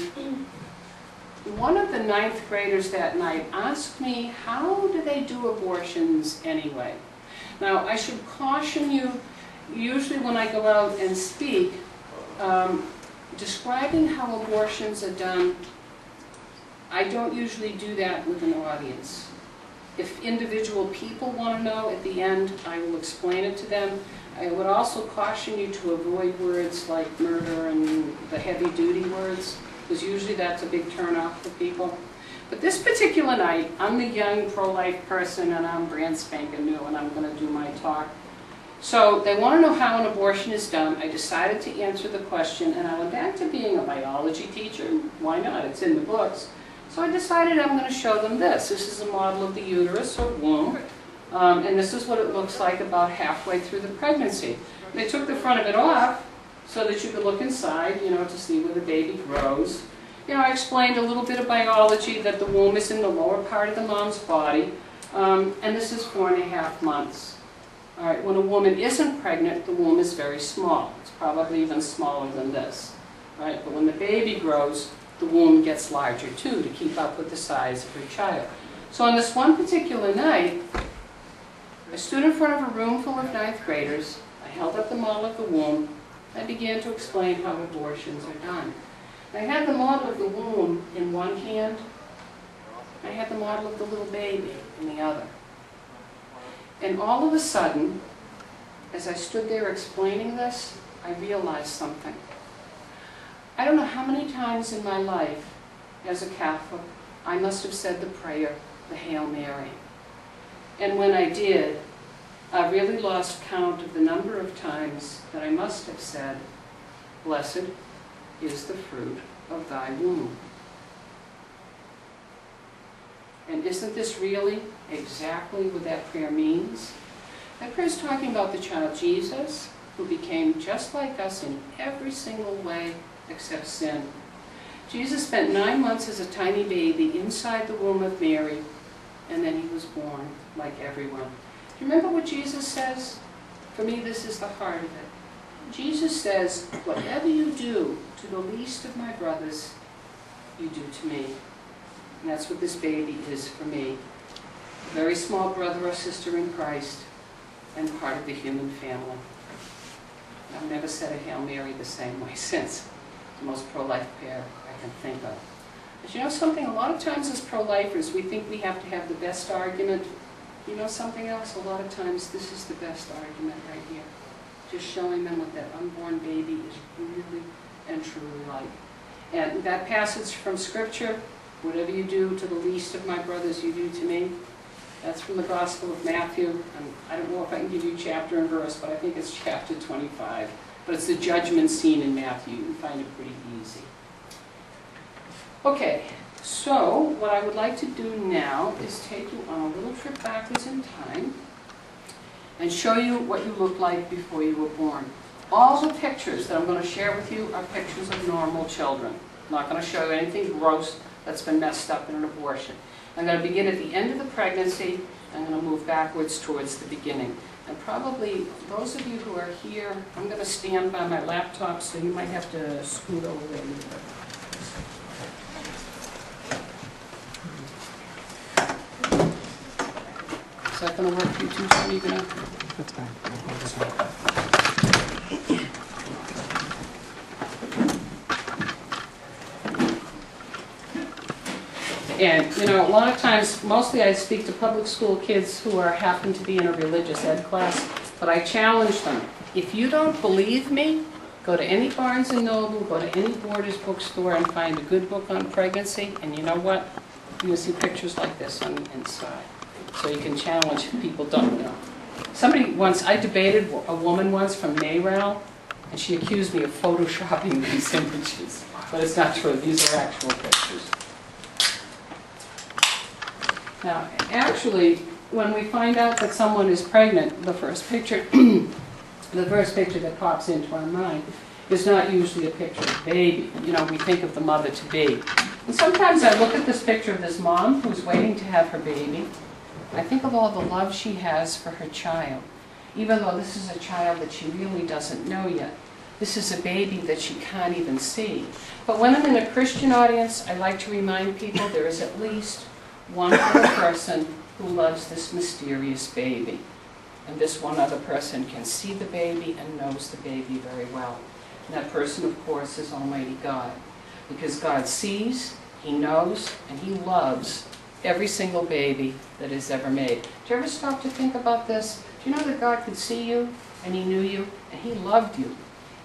one of the 9th graders that night asked me, how do they do abortions anyway? Now, I should caution you, usually when I go out and speak, describing how abortions are done, I don't usually do that with an audience. If individual people want to know, at the end, I will explain it to them. I would also caution you to avoid words like murder and the heavy-duty words, because usually that's a big turnoff for people. But this particular night, I'm the young pro-life person, and I'm brand spanking new, and I'm going to do my talk. So they want to know how an abortion is done. I decided to answer the question, and I went back to being a biology teacher. Why not? It's in the books. So I decided I'm going to show them this. This is a model of the uterus or womb, and this is what it looks like about halfway through the pregnancy. They took the front of it off so that you could look inside, you know, to see where the baby grows. You know, I explained a little bit of biology, that the womb is in the lower part of the mom's body, and this is 4.5 months. All right, when a woman isn't pregnant, the womb is very small. It's probably even smaller than this. Right? But when the baby grows, the womb gets larger too, to keep up with the size of her child. So on this one particular night, I stood in front of a room full of 9th graders. I held up the model of the womb. I began to explain how abortions are done. I had the model of the womb in one hand. I had the model of the little baby in the other. And all of a sudden, as I stood there explaining this, I realized something. I don't know how many times in my life, as a Catholic, I must have said the prayer, the Hail Mary. And when I did, I really lost count of the number of times that I must have said, "Blessed is the fruit of thy womb." And isn't this really exactly what that prayer means? That prayer is talking about the child Jesus, who became just like us in every single way except sin. Jesus spent 9 months as a tiny baby inside the womb of Mary, and then he was born like everyone. Do you remember what Jesus says? For me, this is the heart of it. Jesus says, "Whatever you do to the least of my brothers, you do to me." And that's what this baby is for me. A very small brother or sister in Christ, and part of the human family. I've never said a Hail Mary the same way since. The most pro-life prayer I can think of. But you know something? A lot of times as pro-lifers, we think we have to have the best argument. You know something else? A lot of times this is the best argument right here. Just showing them what that unborn baby is really and truly like. And that passage from Scripture, "Whatever you do to the least of my brothers, you do to me," that's from the Gospel of Matthew. And I don't know if I can give you chapter and verse, but I think it's chapter 25. But it's the judgment scene in Matthew. You can find it pretty easy. Okay, so what I would like to do now is take you on a little trip backwards in time and show you what you looked like before you were born. All the pictures that I'm going to share with you are pictures of normal children. I'm not going to show you anything gross that's been messed up in an abortion. I'm going to begin at the end of the pregnancy. I'm going to move backwards towards the beginning. And probably those of you who are here, I'm going to stand by my laptop, so you might have to scoot over there a little bit. Is that going to work for you too, so you're going to?
That's fine.
And, you know, a lot of times, mostly I speak to public school kids who happen to be in a religious ed class, but I challenge them. If you don't believe me, go to any Barnes & Noble, go to any Borders bookstore and find a good book on pregnancy, and you know what? You'll see pictures like this on the inside. So you can challenge people don't know. Somebody once, I debated a woman once from NARAL, and she accused me of photoshopping these images. But it's not true, these are actual pictures. Now, actually, when we find out that someone is pregnant, the first picture that pops into our mind is not usually a picture of the baby. You know, we think of the mother-to-be. And sometimes I look at this picture of this mom who's waiting to have her baby. I think of all the love she has for her child, even though this is a child that she really doesn't know yet. This is a baby that she can't even see. But when I'm in a Christian audience, I like to remind people there is at least one other person who loves this mysterious baby. And this one other person can see the baby and knows the baby very well. And that person, of course, is Almighty God. Because God sees, He knows, and He loves every single baby that is ever made. Do you ever stop to think about this? Do you know that God could see you, and He knew you, and He loved you,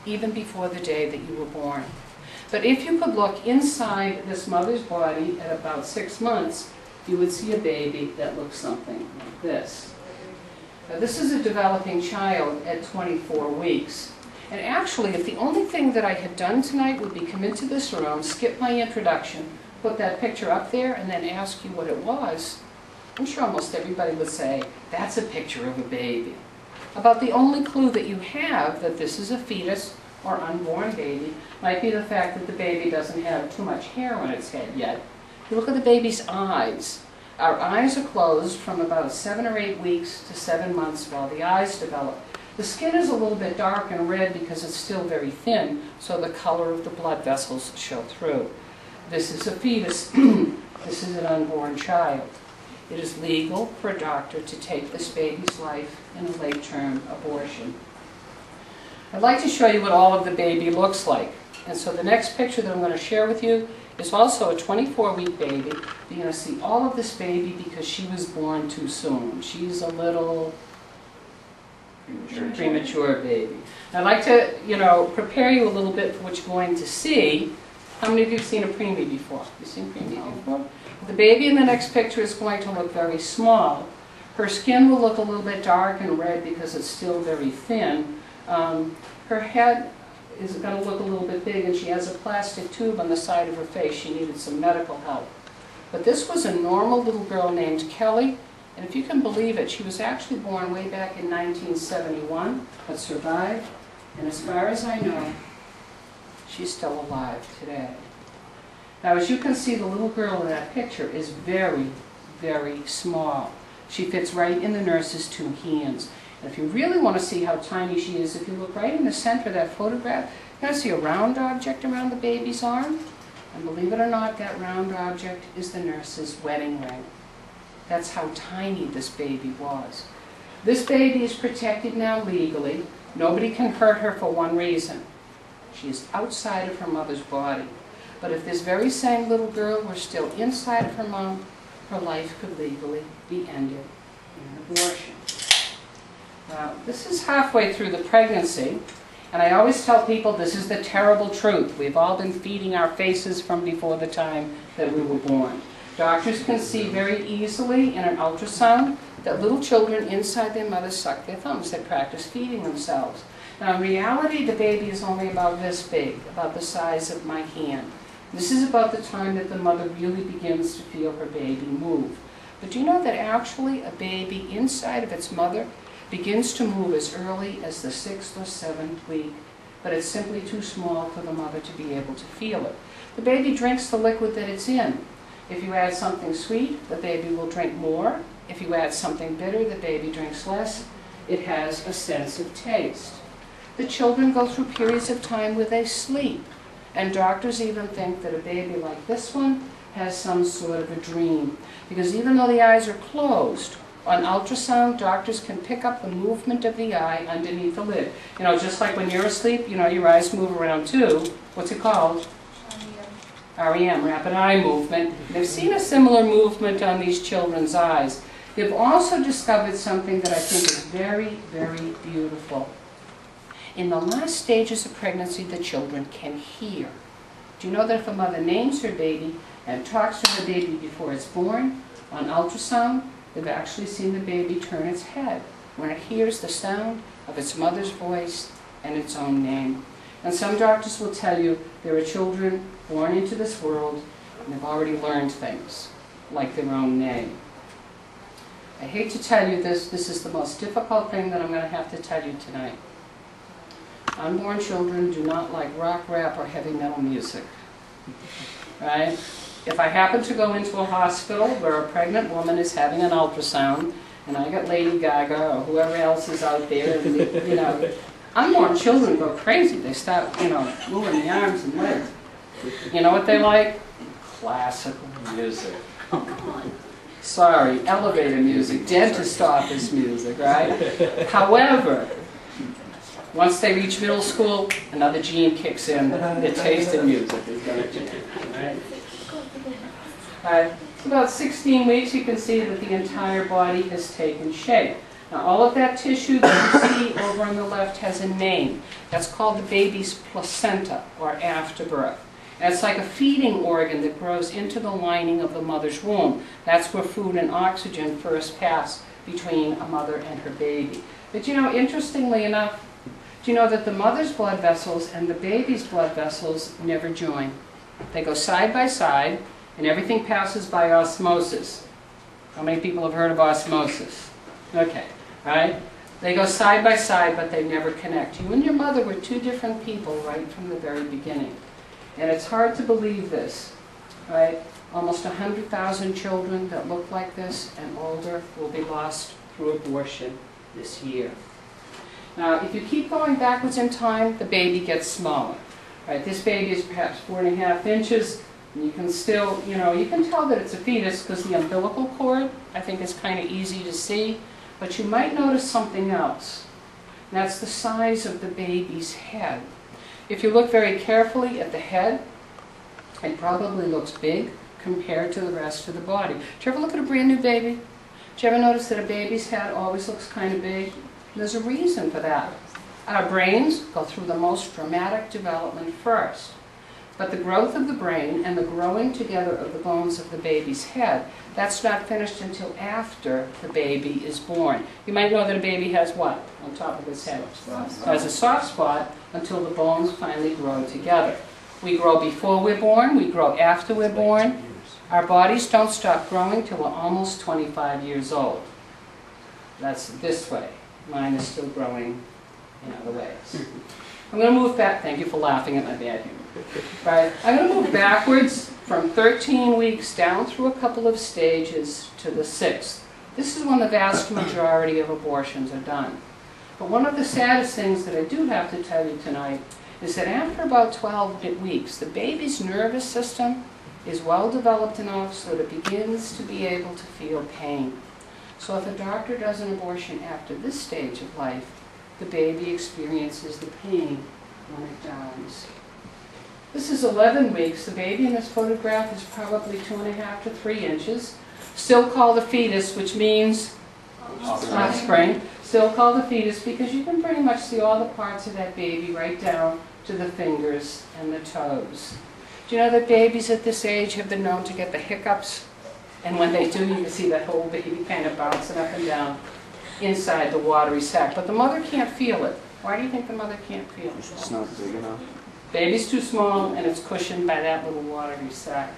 even before the day that you were born? But if you could look inside this mother's body at about 6 months, you would see a baby that looks something like this. Now, this is a developing child at 24 weeks. And actually, if the only thing that I had done tonight would be come into this room, skip my introduction, put that picture up there, and then ask you what it was, I'm sure almost everybody would say, that's a picture of a baby. About the only clue that you have that this is a fetus or unborn baby might be the fact that the baby doesn't have too much hair on its head yet. You look at the baby's eyes. Our eyes are closed from about 7 or 8 weeks to 7 months while the eyes develop. The skin is a little bit dark and red because it's still very thin, so the color of the blood vessels show through. This is a fetus. This is an unborn child. It is legal for a doctor to take this baby's life in a late-term abortion. I'd like to show you what all of the baby looks like. And so the next picture that I'm going to share with you is also a 24-week baby. You're going to see all of this baby because she was born too soon. She's a little premature baby. I'd like to, prepare you a little bit for what you're going to see. How many of you have seen a preemie before? You seen preemie before? The baby in the next picture is going to look very small. Her skin will look a little bit dark and red because it's still very thin. Her head is going to look a little bit big, and she has a plastic tube on the side of her face. She needed some medical help. But this was a normal little girl named Kelly, and if you can believe it, she was actually born way back in 1971, but survived, and as far as I know, she's still alive today. Now, as you can see, the little girl in that picture is very, very small. She fits right in the nurse's two hands. And if you really want to see how tiny she is, if you look right in the center of that photograph, you're going to see a round object around the baby's arm. And believe it or not, that round object is the nurse's wedding ring. That's how tiny this baby was. This baby is protected now legally. Nobody can hurt her for one reason. She is outside of her mother's body. But if this very same little girl were still inside of her mom, her life could legally be ended in an abortion. Now, this is halfway through the pregnancy, and I always tell people this is the terrible truth. We've all been feeding our faces from before the time that we were born. Doctors can see very easily in an ultrasound that little children inside their mothers suck their thumbs. They practice feeding themselves. Now, in reality, the baby is only about this big, about the size of my hand. This is about the time that the mother really begins to feel her baby move. But do you know that actually a baby inside of its mother begins to move as early as the 6th or 7th week, but it's simply too small for the mother to be able to feel it. The baby drinks the liquid that it's in. If you add something sweet, the baby will drink more. If you add something bitter, the baby drinks less. It has a sense of taste. The children go through periods of time where they sleep. And doctors even think that a baby like this one has some sort of a dream. Because even though the eyes are closed, on ultrasound, doctors can pick up the movement of the eye underneath the lid. You know, just like when you're asleep, you know, your eyes move around too. What's it called? REM, rapid eye movement. They've seen a similar movement on these children's eyes. They've also discovered something that I think is very, very beautiful. In the last stages of pregnancy, the children can hear. Do you know that if a mother names her baby and talks to her baby before it's born, on ultrasound, they've actually seen the baby turn its head when it hears the sound of its mother's voice and its own name. And some doctors will tell you there are children born into this world and they've already learned things, like their own name. I hate to tell you this is the most difficult thing that I'm going to have to tell you tonight. Unborn children do not like rock, rap, or heavy metal music. Right? If I happen to go into a hospital where a pregnant woman is having an ultrasound, and I got Lady Gaga or whoever else is out there, and you know, unborn children go crazy. They start, you know, moving the arms and legs. You know what they like? Classical music. Sorry, elevator music, dentist office music, right? However, once they reach middle school, another gene kicks in. Their taste in music is going to change. Right? About 16 weeks, you can see that the entire body has taken shape. Now, all of that tissue that you see over on the left has a name. That's called the baby's placenta, or afterbirth. And it's like a feeding organ that grows into the lining of the mother's womb. That's where food and oxygen first pass between a mother and her baby. But you know, interestingly enough, do you know that the mother's blood vessels and the baby's blood vessels never join? They go side by side, and everything passes by osmosis. How many people have heard of osmosis? Okay, right? They go side by side, but they never connect. You and your mother were two different people right from the very beginning. And it's hard to believe this, right? Almost 100,000 children that look like this and older will be lost through abortion this year. Now, if you keep going backwards in time, the baby gets smaller. Right? This baby is perhaps 4.5 inches, and you can still, you know, you can tell that it's a fetus because the umbilical cord, I think, is kind of easy to see. But you might notice something else. And that's the size of the baby's head. If you look very carefully at the head, it probably looks big compared to the rest of the body. Do you ever look at a brand new baby? Do you ever notice that a baby's head always looks kind of big? There's a reason for that. Our brains go through the most dramatic development first. But the growth of the brain and the growing together of the bones of the baby's head, that's not finished until after the baby is born. You might know that a baby has what on top of its head? Has a soft spot until the bones finally grow together. We grow before we're born, we grow after we're born. Our bodies don't stop growing till we're almost 25 years old. That's this way. Mine is still growing in other ways. I'm going to move back. Thank you for laughing at my bad humor. Right. I'm going to move backwards from 13 weeks down through a couple of stages to the 6th. This is when the vast majority of abortions are done. But one of the saddest things that I do have to tell you tonight is that after about 12 weeks, the baby's nervous system is well developed enough so that it begins to be able to feel pain. So if a doctor does an abortion after this stage of life, the baby experiences the pain when it dies. This is 11 weeks. The baby in this photograph is probably 2.5 to 3 inches. Still called a fetus, which means offspring. Still called a fetus because you can pretty much see all the parts of that baby right down to the fingers and the toes. Do you know that babies at this age have been known to get the hiccups? And when they do, you can see that whole baby kind of bouncing up and down inside the watery sac. But the mother can't feel it. Why do you think the mother can't feel it?
It's not big enough.
Baby's too small and it's cushioned by that little watery sac.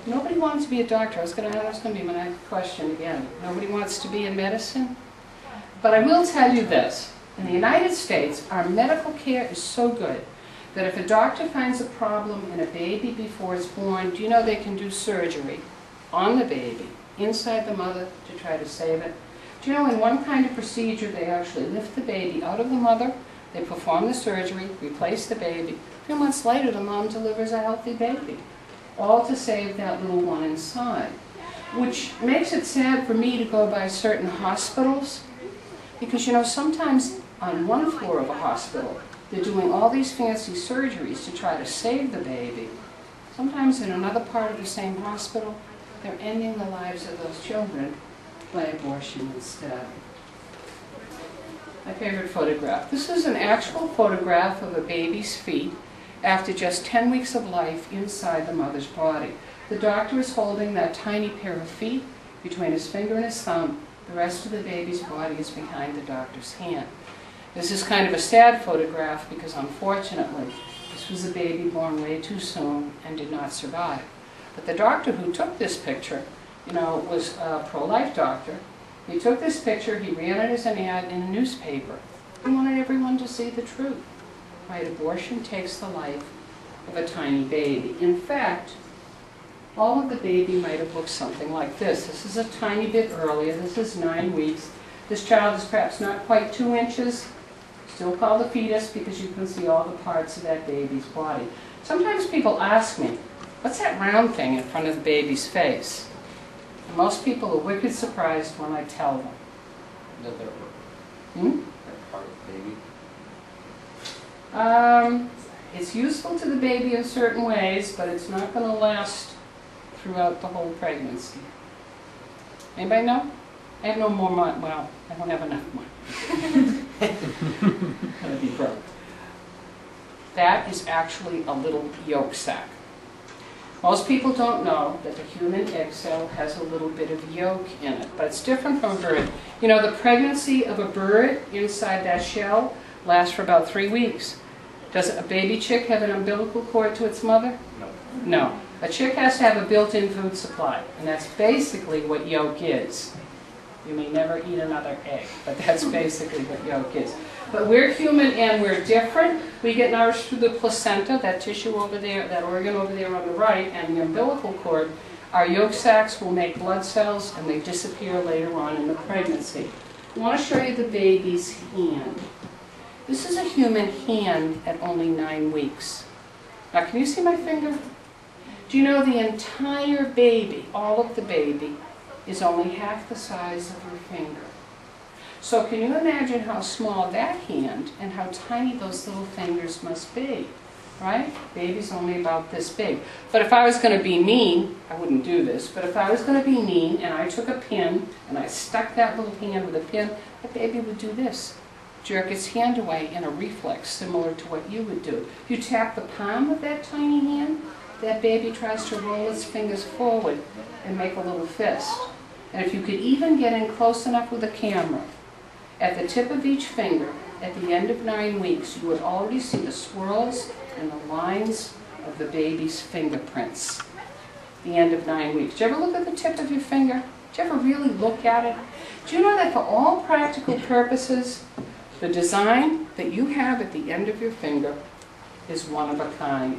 Nobody wants to be a doctor. That's going to be my question again. Nobody wants to be in medicine? But I will tell you this. In the United States, our medical care is so good that if a doctor finds a problem in a baby before it's born, do you know they can do surgery on the baby, inside the mother, to try to save it? Do you know in one kind of procedure they actually lift the baby out of the mother, they perform the surgery, replace the baby. A few months later the mom delivers a healthy baby, all to save that little one inside. Which makes it sad for me to go by certain hospitals, because you know sometimes on one floor of a hospital they're doing all these fancy surgeries to try to save the baby. Sometimes in another part of the same hospital they're ending the lives of those children by abortion instead. My favorite photograph. This is an actual photograph of a baby's feet after just 10 weeks of life inside the mother's body. The doctor is holding that tiny pair of feet between his finger and his thumb. The rest of the baby's body is behind the doctor's hand. This is kind of a sad photograph because unfortunately this was a baby born way too soon and did not survive. But the doctor who took this picture, you know, was a pro-life doctor. He took this picture, he ran it as an ad in a newspaper. He wanted everyone to see the truth. Right? Abortion takes the life of a tiny baby. In fact, all of the baby might have looked something like this. This is a tiny bit earlier. This is 9 weeks. This child is perhaps not quite 2 inches. Still called a fetus because you can see all the parts of that baby's body. Sometimes people ask me, what's that round thing in front of the baby's face? And most people are wicked surprised when I tell them.
That they're part of the baby.
It's useful to the baby in certain ways, but it's not going to last throughout the whole pregnancy. Anybody know? I have no more money. Well, I don't have enough money. I'm going to be broke. That is actually a little yolk sac. Most people don't know that the human egg cell has a little bit of yolk in it, but it's different from a bird. You know, the pregnancy of a bird inside that shell lasts for about 3 weeks. Does a baby chick have an umbilical cord to its mother?
No.
No. A chick has to have a built-in food supply, and that's basically what yolk is. You may never eat another egg, but that's basically what yolk is. But we're human and we're different. We get nourished through the placenta, that tissue over there, that organ over there on the right, and the umbilical cord. Our yolk sacs will make blood cells and they disappear later on in the pregnancy. I want to show you the baby's hand. This is a human hand at only 9 weeks. Now can you see my finger? Do you know the entire baby, all of the baby, is only half the size of your finger? So can you imagine how small that hand and how tiny those little fingers must be, right? Baby's only about this big. But if I was going to be mean, I wouldn't do this, but if I was going to be mean and I took a pin and I stuck that little hand with a pin, the baby would do this. jerk its hand away in a reflex similar to what you would do. If you tap the palm of that tiny hand, that baby tries to roll its fingers forward and make a little fist. And if you could even get in close enough with a camera, at the tip of each finger, at the end of 9 weeks, you would already see the swirls and the lines of the baby's fingerprints. The end of 9 weeks. Do you ever look at the tip of your finger? Do you ever really look at it? Do you know that for all practical purposes, the design that you have at the end of your finger is one of a kind?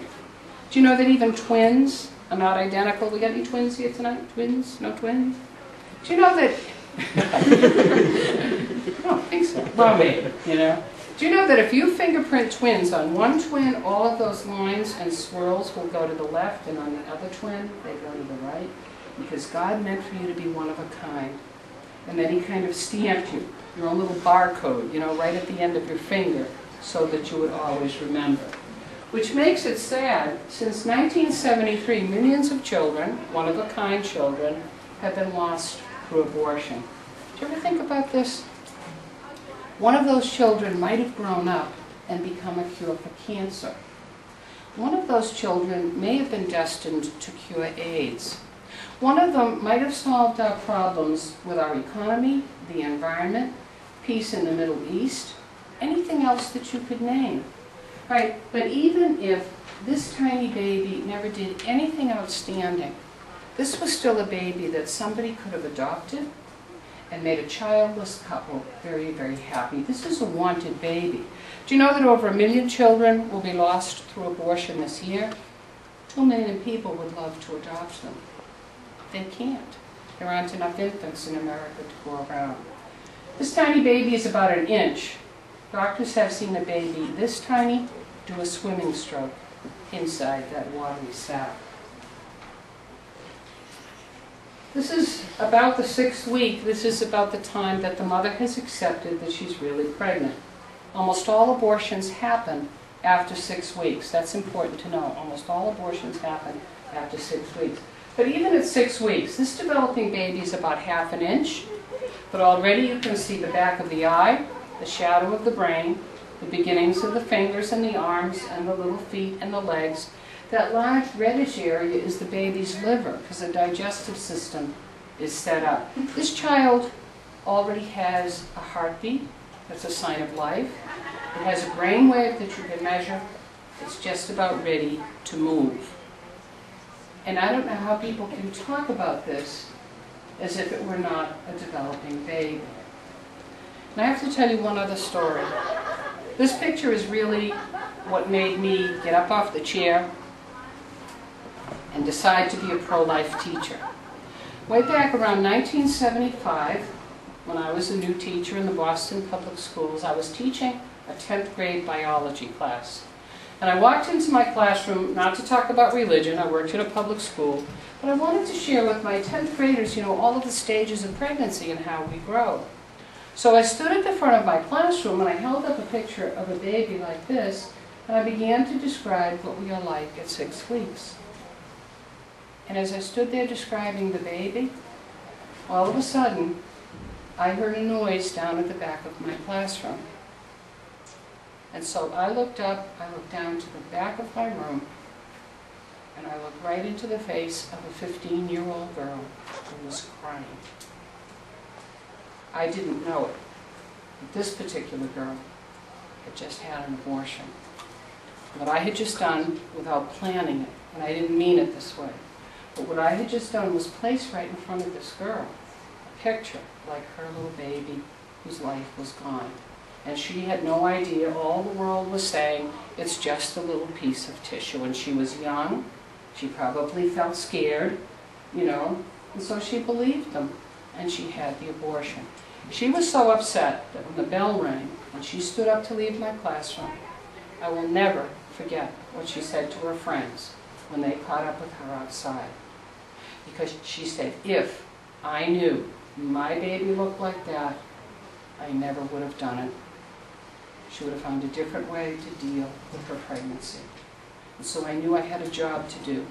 Do you know that even twins are not identical? We got any twins here tonight? Twins? No twins? Do you know that... I don't think so. Well, maybe, you know. Do you know that if you fingerprint twins on one twin, all of those lines and swirls will go to the left, and on the other twin, they go to the right? Because God meant for you to be one of a kind. And then He kind of stamped you, your own little barcode, you know, right at the end of your finger, so that you would always remember. Which makes it sad, since 1973, millions of children, one-of-a-kind children, have been lost through abortion. Do you ever think about this? One of those children might have grown up and become a cure for cancer. One of those children may have been destined to cure AIDS. One of them might have solved our problems with our economy, the environment, peace in the Middle East, anything else that you could name. Right? But even if this tiny baby never did anything outstanding, this was still a baby that somebody could have adopted and made a childless couple very, very happy. This is a wanted baby. Do you know that over 1 million children will be lost through abortion this year? 2 million people would love to adopt them. They can't. There aren't enough infants in America to go around. This tiny baby is about 1 inch. Doctors have seen a baby this tiny do a swimming stroke inside that watery sac. This is about the 6th week. This is about the time that the mother has accepted that she's really pregnant. Almost all abortions happen after 6 weeks. That's important to know. Almost all abortions happen after 6 weeks. But even at 6 weeks, this developing baby is about 1/2 inch, but already you can see the back of the eye, the shadow of the brain, the beginnings of the fingers and the arms and the little feet and the legs. That large reddish area is the baby's liver, because the digestive system is set up. This child already has a heartbeat. That's a sign of life. It has a brain wave that you can measure. It's just about ready to move. And I don't know how people can talk about this as if it were not a developing baby. And I have to tell you one other story. This picture is really what made me get up off the chair and decide to be a pro-life teacher. Way back around 1975, when I was a new teacher in the Boston public schools, I was teaching a 10th grade biology class. And I walked into my classroom, not to talk about religion, I worked at a public school, but I wanted to share with my 10th graders, you know, all of the stages of pregnancy and how we grow. So I stood at the front of my classroom and I held up a picture of a baby like this, and I began to describe what we are like at 6 weeks. And as I stood there describing the baby, all of a sudden, I heard a noise down at the back of my classroom. And so I looked up, I looked down to the back of my room, and I looked right into the face of a 15-year-old girl who was crying. I didn't know it, but this particular girl had just had an abortion. What I had just done without planning it, and I didn't mean it this way, but what I had just done was place right in front of this girl a picture like her little baby whose life was gone. And she had no idea. All the world was saying, it's just a little piece of tissue. And she was young. She probably felt scared, you know, and so she believed them, and she had the abortion. She was so upset that when the bell rang and she stood up to leave my classroom, I will never forget what she said to her friends when they caught up with her outside. Because she said, if I knew my baby looked like that, I never would have done it. She would have found a different way to deal with her pregnancy. And so I knew I had a job to do,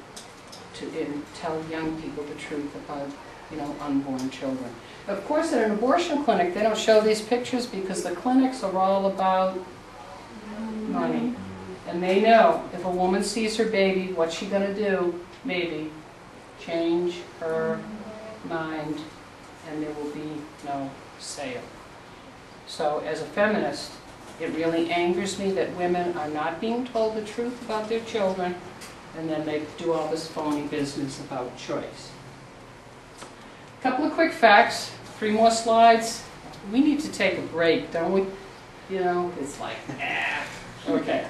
to tell young people the truth about unborn children. Of course, at an abortion clinic, they don't show these pictures because the clinics are all about money. And they know if a woman sees her baby, what's she going to do? Maybe change her mind, and there will be no sale. So as a feminist, it really angers me that women are not being told the truth about their children, and then they do all this phony business about choice. A couple of quick facts, 3 more slides. We need to take a break, don't we? It's like, okay.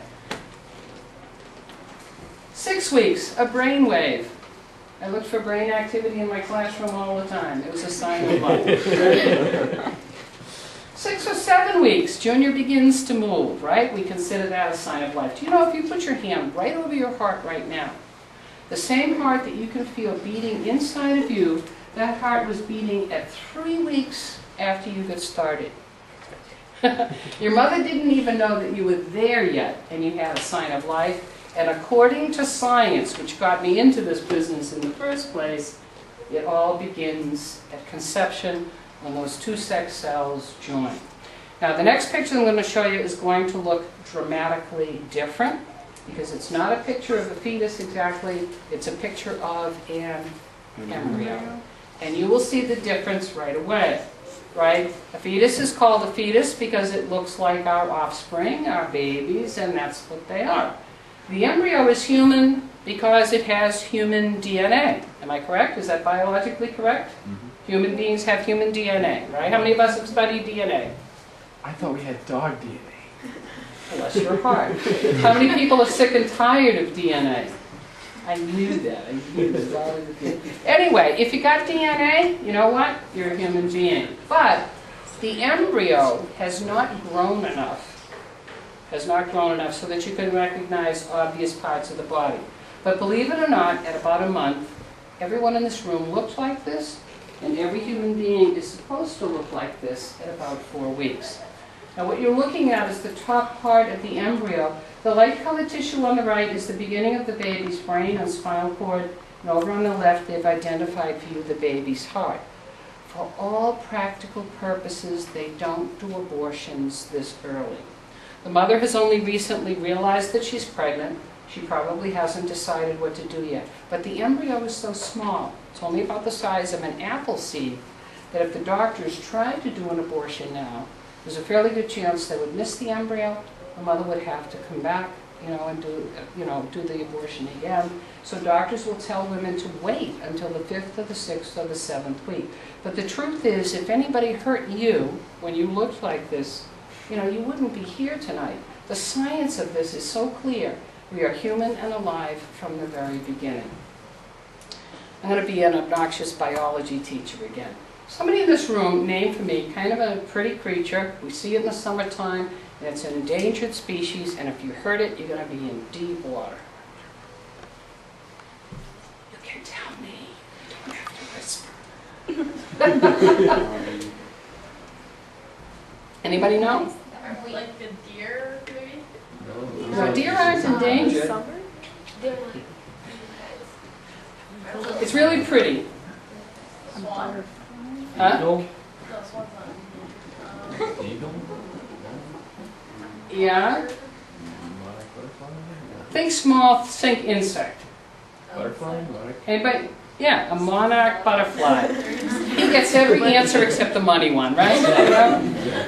6 weeks, a brain wave. I looked for brain activity in my classroom all the time. It was a sign of life. 6 or 7 weeks, Junior begins to move, right? We consider that a sign of life. Do you know if you put your hand right over your heart right now, the same heart that you can feel beating inside of you, that heart was beating at 3 weeks after you got started. Your mother didn't even know that you were there yet, and you had a sign of life. And according to science, which got me into this business in the first place, it all begins at conception when those 2 sex cells join. Now, the next picture I'm going to show you is going to look dramatically different, because it's not a picture of a fetus exactly, it's a picture of an embryo. And you will see the difference right away, right? A fetus is called a fetus because it looks like our offspring, our babies, and that's what they are. The embryo is human because it has human DNA. Am I correct? Is that biologically correct? Mm-hmm. Human beings have human DNA, right? How many of us have studied DNA?
I thought we had dog DNA.
Bless your heart. How many people are sick and tired of DNA? I knew that. I knew that. Anyway, if you got DNA, you know what? You're a human being. But the embryo has not grown enough so that you can recognize obvious parts of the body. But believe it or not, at about a month, everyone in this room looks like this, and every human being is supposed to look like this at about 4 weeks. Now what you're looking at is the top part of the embryo. The light-colored tissue on the right is the beginning of the baby's brain and spinal cord, and over on the left they've identified for you the baby's heart. For all practical purposes, they don't do abortions this early. The mother has only recently realized that she's pregnant. She probably hasn't decided what to do yet. But the embryo is so small, it's only about the size of an apple seed, that if the doctors tried to do an abortion now, there's a fairly good chance they would miss the embryo. The mother would have to come back, and do the abortion again. So doctors will tell women to wait until the 5th or the 6th or the 7th week. But the truth is, if anybody hurt you when you looked like this, you wouldn't be here tonight. The science of this is so clear. We are human and alive from the very beginning. I'm going to be an obnoxious biology teacher again. Somebody in this room named for me kind of a pretty creature. We see it in the summertime, and it's an endangered species, and if you hurt it, you're going to be in deep water. You can tell me. You don't have to whisper. Anybody know?
Like the deer, maybe?
No, deer aren't endangered. It's really pretty.
Swan?
Huh?
Eagle?
No, swan's not.
Eagle?
Yeah.
Butterfly?
Think small, think insect.
Butterfly?
Anybody? Yeah, a monarch butterfly. He gets every answer except the money one, right?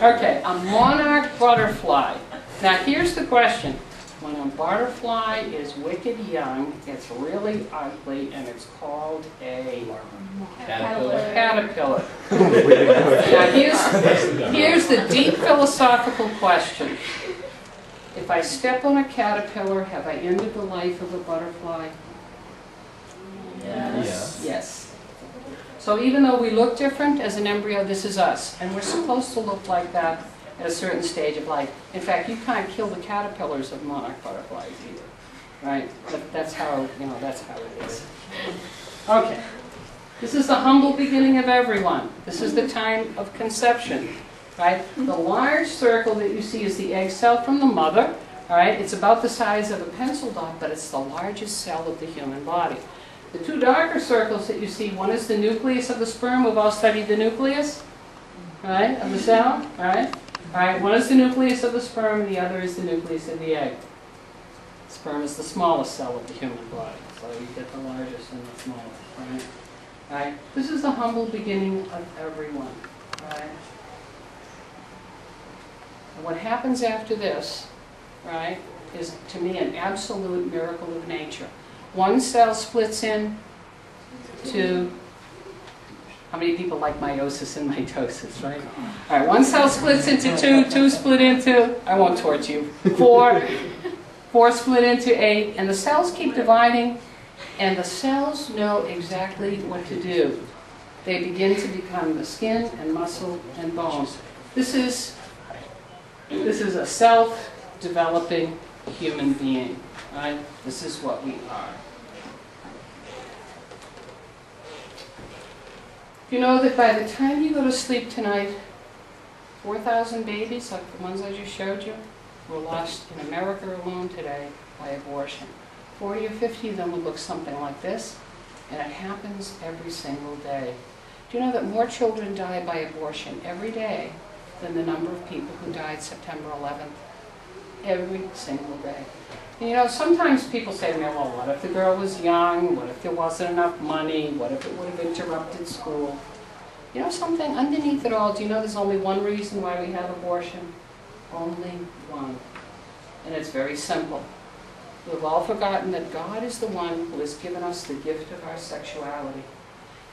Okay, a monarch butterfly. Now here's the question. When a butterfly is wicked young, it's really ugly, and it's called a caterpillar. Now here's the deep philosophical question. If I step on a caterpillar, have I ended the life of a butterfly?
Yes.
Yes. So even though we look different as an embryo, this is us. And we're supposed to look like that at a certain stage of life. In fact, you can't kill the caterpillars of monarch butterflies either. Right? That's how it is. Okay. This is the humble beginning of everyone. This is the time of conception. Right? The large circle that you see is the egg cell from the mother. All right? It's about the size of a pencil dot, but it's the largest cell of the human body. The two darker circles that you see, one is the nucleus of the sperm. We've all studied the nucleus, right, of the cell, right? All right, one is the nucleus of the sperm, and the other is the nucleus of the egg. Sperm is the smallest cell of the human body, so you get the largest and the smallest, right? All right, this is the humble beginning of everyone, right? And what happens after this, right, is to me an absolute miracle of nature. One cell splits in to, how many people like meiosis and mitosis, right? All right, one cell splits into two split into, I won't torch you, four split into 8, and the cells keep dividing, and the cells know exactly what to do. They begin to become the skin and muscle and bones. This is a self-developing human being, right? This is what we are. You know that by the time you go to sleep tonight, 4,000 babies, like the ones I just showed you, were lost in America alone today by abortion. 40 or 50 of them would look something like this, and it happens every single day. Do you know that more children die by abortion every day than the number of people who died September 11th? Every single day. And you know, sometimes people say to me, well, what if the girl was young? What if there wasn't enough money? What if it would have interrupted school? You know something, underneath it all, do you know there's only one reason why we have abortion? Only one. And it's very simple. We've all forgotten that God is the one who has given us the gift of our sexuality.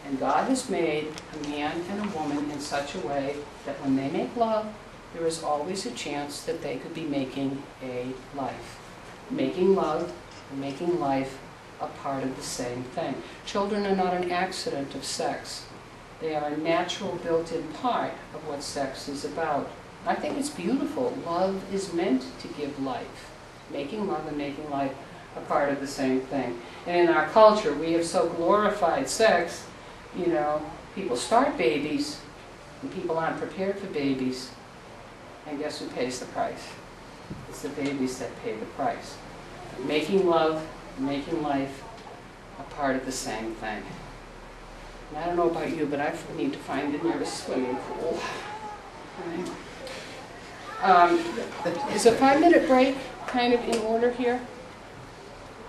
And God has made a man and a woman in such a way that when they make love, there is always a chance that they could be making a life. Making love and making life a part of the same thing. Children are not an accident of sex. They are a natural built-in part of what sex is about. I think it's beautiful. Love is meant to give life. Making love and making life a part of the same thing. And in our culture, we have so glorified sex, you know, people start babies, and people aren't prepared for babies, and guess who pays the price? It's the babies that pay the price. Making love, making life a part of the same thing. And I don't know about you, but I need to find the nearest swimming pool. Right. Is a 5-minute break kind of in order here?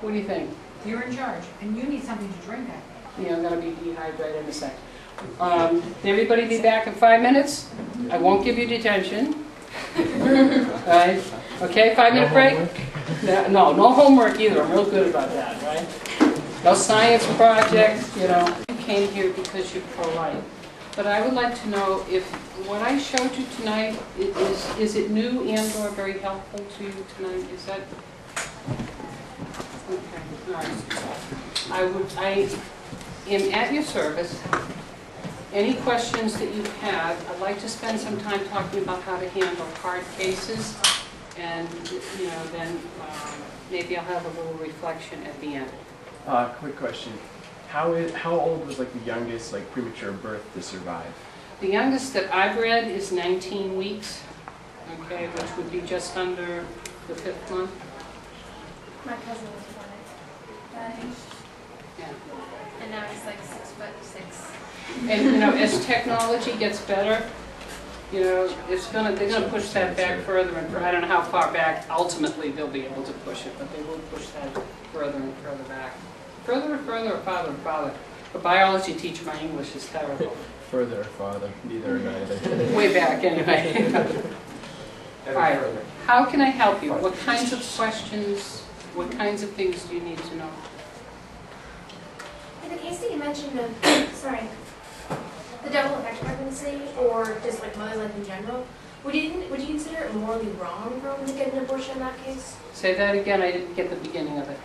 What do you think?
You're in charge, and you need something to drink, I think.
Yeah, I'm going to be dehydrated in a sec. Everybody be back in 5 minutes? I won't give you detention. Right? Okay, 5-minute break? No homework either. I'm real good about that, right? No science projects, you know. You came here because you're pro-life. But I would like to know if what I showed you tonight, is it new and or very helpful to you tonight? Is that... Okay, all right. I am at your service. Any questions that you have, I'd like to spend some time talking about how to handle hard cases, and you know, then maybe I'll have a little reflection at the end.
Quick question. How old was like the youngest like premature birth to survive?
The youngest that I've read is 19 weeks, okay, which would be just under the 5th month.
My cousin was born at that age,
Yeah.
and now he's like 6'6".
And you know, as technology gets better, you know, they're gonna push that back further and further. I don't know how far back ultimately they'll be able to push it, but they will push that further and further back. Further and further, or farther and farther. The biology teacher, my English is terrible.
Further or farther, neither or neither.
Way back, anyway. All right. How can I help you? What kinds of questions, what kinds of things do you need to know?
In the case that you mentioned of, the double effect pregnancy, or just like mother's life in general, would you consider it morally wrong for a woman to get an abortion in that case?
Say that again, I didn't get the beginning of it.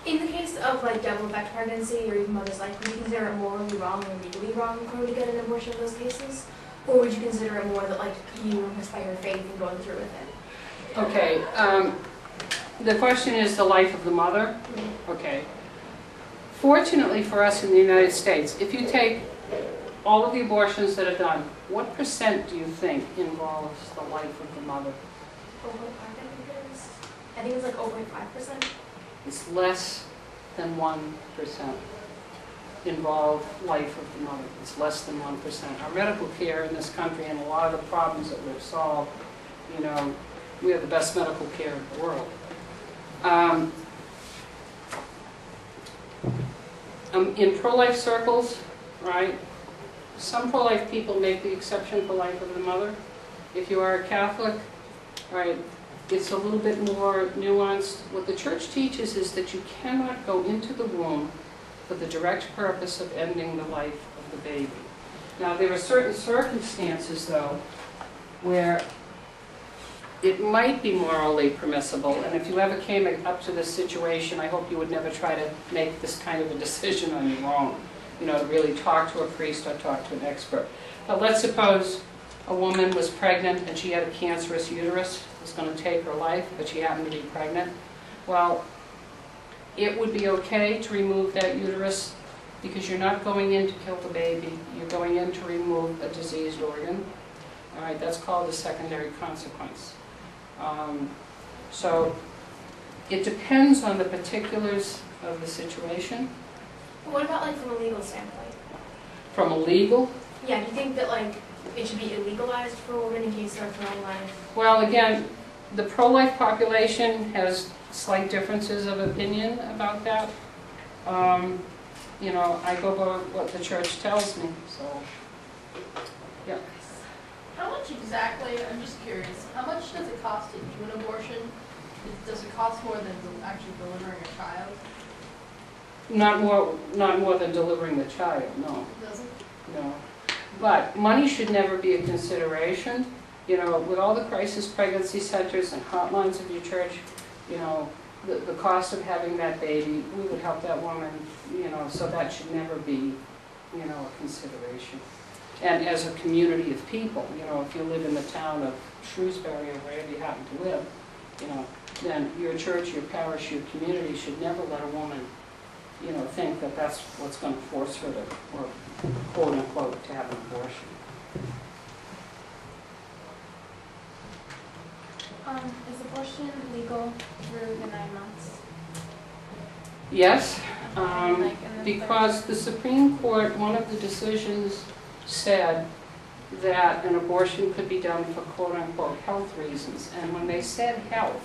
In the case of like double effect pregnancy or even mother's life, would you consider it morally wrong or legally wrong for her to get an abortion in those cases? Or would you consider it more that like you by your faith and going through with it?
Okay, the question is the life of the mother? Okay. Fortunately for us in the United States, if you take all of the abortions that are done, what % do you think involves the life of the mother?
0.5, I think it is. I think it's like 0.5%.
It's less than 1%. involve life of the mother. It's less than 1%. Our medical care in this country and a lot of the problems that we've solved, you know, we have the best medical care in the world. In pro-life circles, right, some pro-life people make the exception for life of the mother. If you are a Catholic, right, it's a little bit more nuanced. What the church teaches is that you cannot go into the womb for the direct purpose of ending the life of the baby. Now, there are certain circumstances, though, where it might be morally permissible, and if you ever came up to this situation, I hope you would never try to make this kind of a decision on your own, you know, to really talk to a priest or talk to an expert. But let's suppose a woman was pregnant and she had a cancerous uterus, it was going to take her life, but she happened to be pregnant. Well, it would be okay to remove that uterus because you're not going in to kill the baby, you're going in to remove a diseased organ. All right, that's called a secondary consequence. So it depends on the particulars of the situation.
But what about like from a legal standpoint?
From a legal,
Yeah, do you think that like it should be illegalized for a woman in case of her own life?
well, again, the pro-life population has slight differences of opinion about that. You know, I go by what the church tells me, so, yeah.
How much exactly, I'm just curious, how much does it cost to do an abortion? Does it cost more than actually delivering a child?
Not more than delivering the child, no.
Does it?
No. But money should never be a consideration. You know, with all the crisis pregnancy centers and hotlines of your church, you know, the cost of having that baby, we would help that woman, you know, so that should never be, you know, a consideration. And as a community of people, you know, if you live in the town of Shrewsbury or wherever you happen to live, you know, then your church, your parish, your community should never let a woman, you know, think that that's what's going to force her to, or quote unquote, to have an abortion.
Is abortion legal through the 9 months?
Yes,
in the
because the Supreme Court, one of the decisions said that an abortion could be done for quote-unquote health reasons. And when they said health,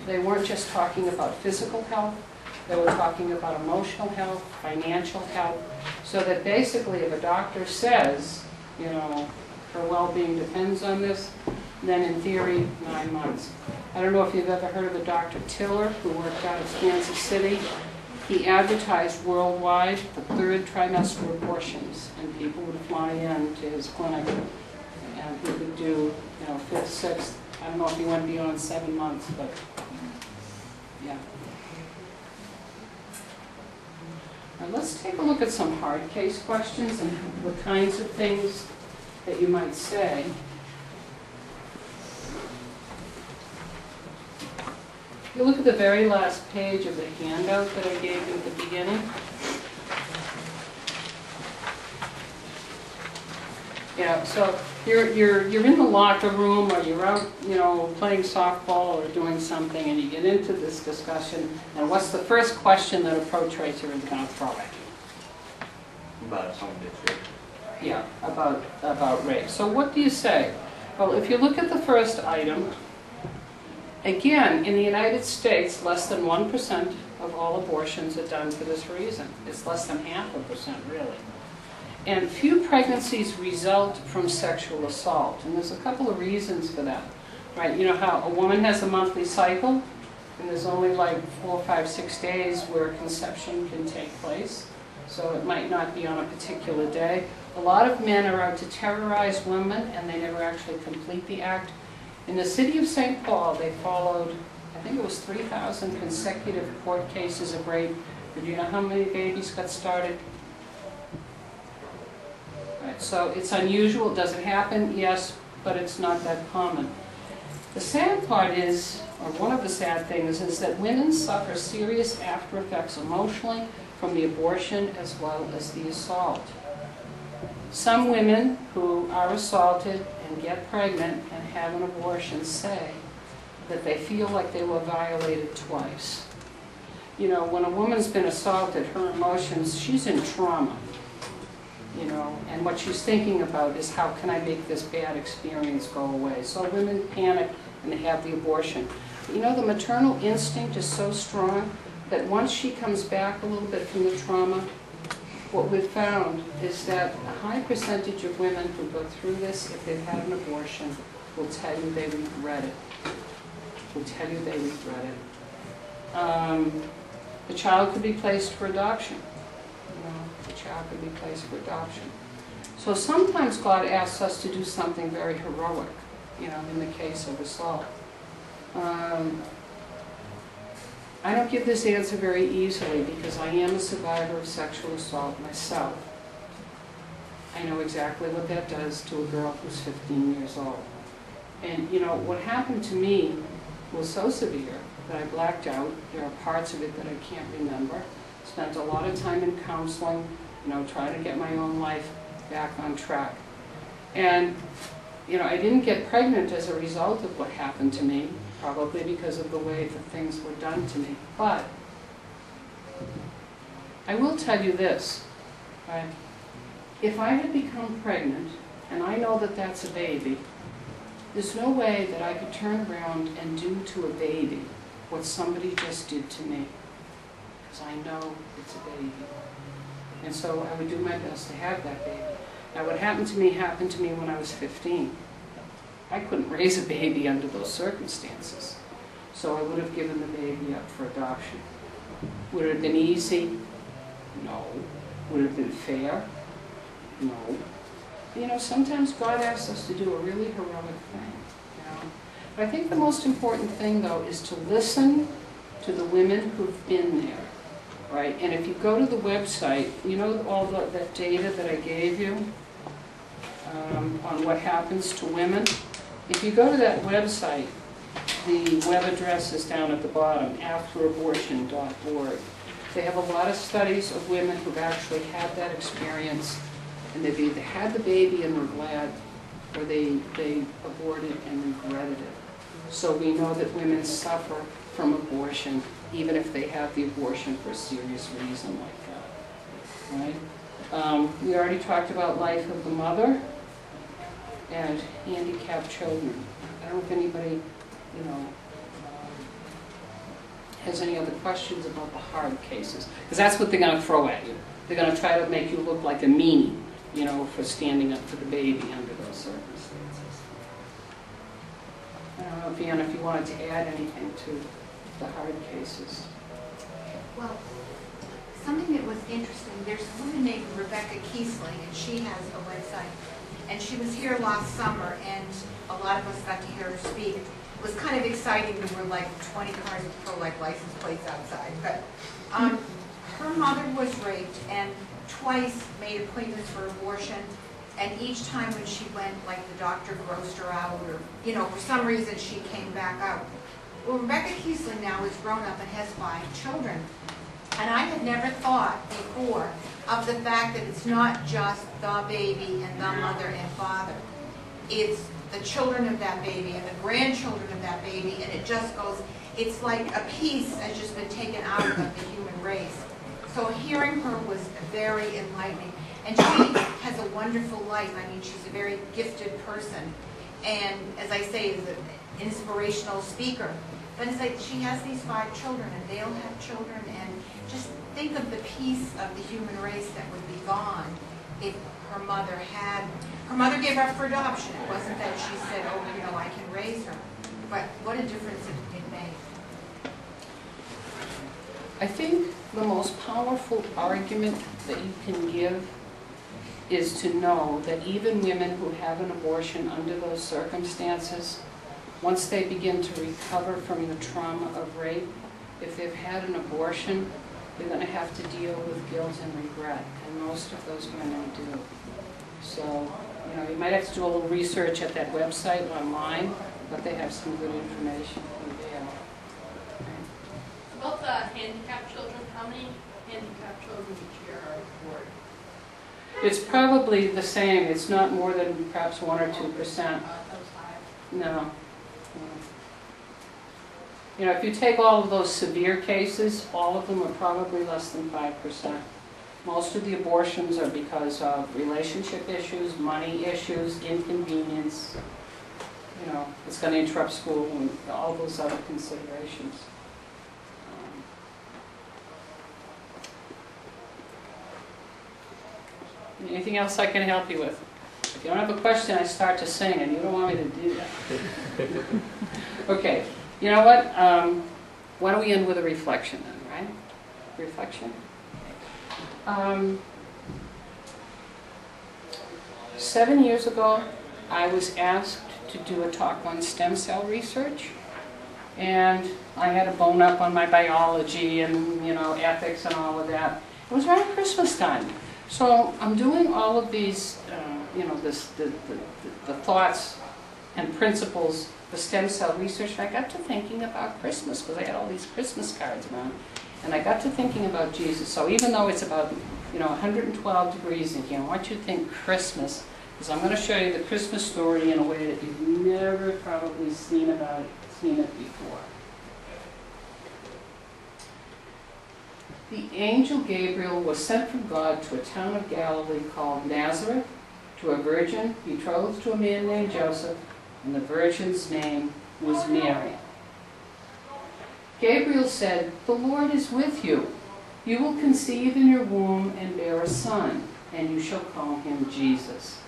they weren't just talking about physical health, they were talking about emotional health, financial health, so that basically if a doctor says, you know, her well-being depends on this, then in theory, 9 months. I don't know if you've ever heard of a Dr. Tiller who worked out of Kansas City. He advertised worldwide the 3rd trimester abortions, and people would fly in to his clinic, and he would do, you know, 5th, 6th. I don't know if he went beyond 7 months, but yeah. Now let's take a look at some hard case questions and the kinds of things that you might say. If you look at the very last page of the handout that I gave you at the beginning. Yeah, so you're in the locker room or you're out, you know, playing softball or doing something and you get into this discussion, and what's the first question that a pro-tracer is going to throw at you?
About someone gets raped.
Yeah, about rape. So what do you say? Well, if you look at the first item, again, in the United States, less than 1% of all abortions are done for this reason. It's less than 0.5%, really. And few pregnancies result from sexual assault, and there's a couple of reasons for that, right? You know how a woman has a monthly cycle, and there's only like 4, 5, 6 days where conception can take place, so it might not be on a particular day. A lot of men are out to terrorize women, and they never actually complete the act. In the city of St. Paul, they followed, I think it was 3,000 consecutive court cases of rape. Do you know how many babies got started? Right, so it's unusual. Does it happen? Yes, but it's not that common. The sad part is, or one of the sad things, is that women suffer serious after effects emotionally from the abortion as well as the assault. Some women who are assaulted and get pregnant and have an abortion say that they feel like they were violated twice. you know, when a woman's been assaulted, her emotions, she's in trauma, you know, and what she's thinking about is how can I make this bad experience go away. So women panic and they have the abortion. But, you know, the maternal instinct is so strong that once she comes back a little bit from the trauma, what we've found is that a high percentage of women who go through this, if they've had an abortion, will tell you they regret it. Will tell you they regret it. The child could be placed for adoption. You know, the child could be placed for adoption. So sometimes God asks us to do something very heroic, you know, in the case of assault. I don't give this answer very easily because I am a survivor of sexual assault myself. I know exactly what that does to a girl who's 15 years old. And you know, what happened to me was so severe that I blacked out. There are parts of it that I can't remember. Spent a lot of time in counseling, you know, trying to get my own life back on track. And you know, I didn't get pregnant as a result of what happened to me, probably because of the way that things were done to me. But I will tell you this, right? If I had become pregnant, and I know that that's a baby, there's no way that I could turn around and do to a baby what somebody just did to me, because I know it's a baby. And so I would do my best to have that baby. Now what happened to me when I was 15. I couldn't raise a baby under those circumstances. So I would have given the baby up for adoption. Would it have been easy? No. Would it have been fair? No. You know, sometimes God asks us to do a really heroic thing. You know? But I think the most important thing, though, is to listen to the women who've been there, right? And if you go to the website, you know all that data that I gave you on what happens to women? If you go to that website, the web address is down at the bottom, afterabortion.org. They have a lot of studies of women who've actually had that experience, and they've either had the baby and were glad, or they aborted and regretted it. So we know that women suffer from abortion, even if they have the abortion for a serious reason like that, right? We already talked about life of the mother and handicapped children. I don't know if anybody, you know, has any other questions about the hard cases, because that's what they're going to throw at you. They're going to try to make you look like a meanie, you know, for standing up for the baby under those circumstances. I don't know, Vienna, if you wanted to add anything to the hard cases.
Well, something that was interesting, there's a woman named Rebecca Kiesling, and she has a website. And she was here last summer, and a lot of us got to hear her speak. It was kind of exciting. There were like 20 cars with pro-like license plates outside. But her mother was raped and twice made appointments for abortion. And each time when she went, like the doctor grossed her out, or, you know, for some reason she came back out. Well, Rebecca Kiesling now is grown up and has 5 children. And I had never thought before of the fact that it's not just the baby and the mother and father. It's the children of that baby and the grandchildren of that baby, and it just goes, it's like a piece has just been taken out of the human race. So hearing her was very enlightening. And she has a wonderful life. I mean, she's a very gifted person. And as I say, is an inspirational speaker. But it's like she has these 5 children, and they'll have children, and just think of the piece of the human race that would be gone if her mother gave her up for adoption. It wasn't that she said, oh, you know, I can raise her. But what a difference it made.
I think the most powerful argument that you can give is to know that even women who have an abortion under those circumstances, once they begin to recover from the trauma of rape, if they've had an abortion, they're going to have to deal with guilt and regret, and most of those women do. So, you know, you might have to do a little research at that website online, but they have some good information there.
About the handicapped children, how many handicapped children each year are reported?
It's probably the same. It's not more than perhaps 1 or 2%.
That was high.
No. You know, if you take all of those severe cases, all of them are probably less than 5%. Most of the abortions are because of relationship issues, money issues, inconvenience. You know, it's going to interrupt school and all those other considerations. Anything else I can help you with? If you don't have a question, I start to sing, and you don't want me to do that. Okay, you know what? Why don't we end with a reflection then, right? Reflection? 7 years ago, I was asked to do a talk on stem cell research, and I had a bone up on my biology and, you know, ethics and all of that. It was around Christmas time. So I'm doing all of these, you know, the thoughts and principles for stem cell research, and I got to thinking about Christmas, because I had all these Christmas cards around, and I got to thinking about Jesus. So even though it's about, you know, 112 degrees in here, I want you to think Christmas, because I'm going to show you the Christmas story in a way that you've never probably seen it before. The angel Gabriel was sent from God to a town of Galilee called Nazareth, to a virgin betrothed to a man named Joseph, and the virgin's name was Mary. Gabriel said, "The Lord is with you. You will conceive in your womb and bear a son, and you shall call him Jesus."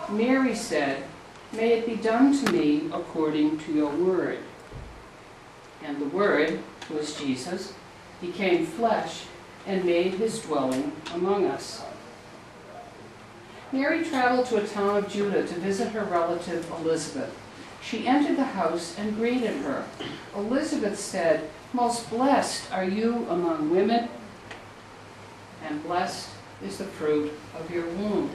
Mary said, "May it be done to me according to your word." And the Word, who is Jesus, became flesh and made his dwelling among us. Mary traveled to a town of Judah to visit her relative Elizabeth. She entered the house and greeted her. Elizabeth said, "Most blessed are you among women, and blessed is the fruit of your womb."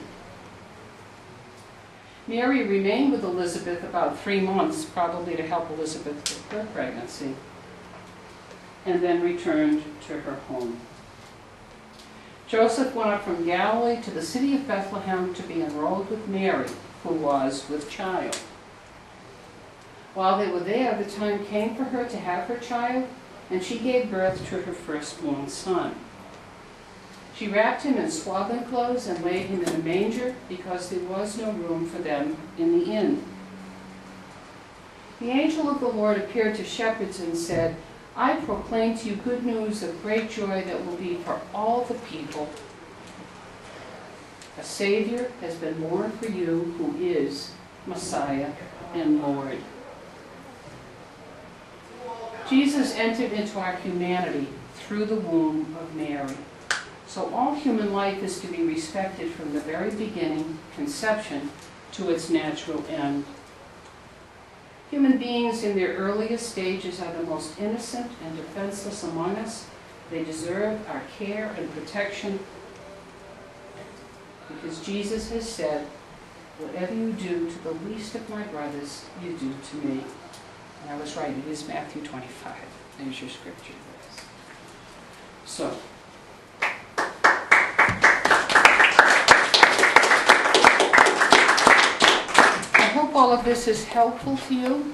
Mary remained with Elizabeth about 3 months, probably to help Elizabeth with her pregnancy, and then returned to her home. Joseph went up from Galilee to the city of Bethlehem to be enrolled with Mary, who was with child. While they were there, the time came for her to have her child, and she gave birth to her firstborn son. She wrapped him in swaddling clothes and laid him in a manger, because there was no room for them in the inn. The angel of the Lord appeared to shepherds and said, "I proclaim to you good news of great joy that will be for all the people. A Savior has been born for you, who is Messiah and Lord." Jesus entered into our humanity through the womb of Mary. So all human life is to be respected from the very beginning, conception, to its natural end. Human beings in their earliest stages are the most innocent and defenseless among us. They deserve our care and protection, because Jesus has said, "Whatever you do to the least of my brothers, you do to me." And I was right, it is Matthew 25. There's your scripture. So, I hope all of this is helpful to you.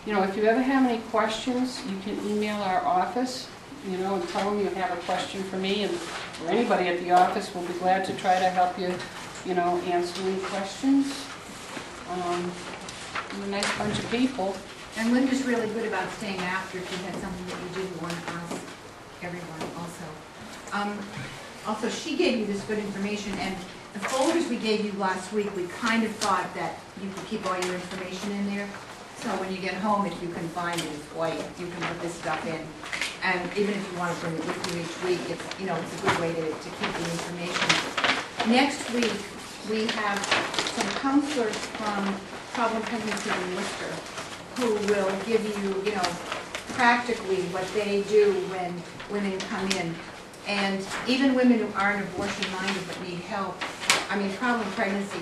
You know, if you ever have any questions, you can email our office, you know, and tell them you have a question for me, and or anybody at the office will be glad to try to help you, you know, answer any questions. I'm a nice bunch of people.
And Linda's really good about staying after if you had something that you did want to ask everyone also. Also, she gave you this good information, and the folders we gave you last week, we kind of thought that you could keep all your information in there. So when you get home, if you can find it, it's white, you can put this stuff in. And even if you want to bring it with you each week, it's, you know, it's a good way to keep the information. Next week, we have some counselors from Problem Pregnancy in Worcester who will give you, you know, practically what they do when women come in. And even women who aren't abortion-minded but need help. I mean, Problem Pregnancy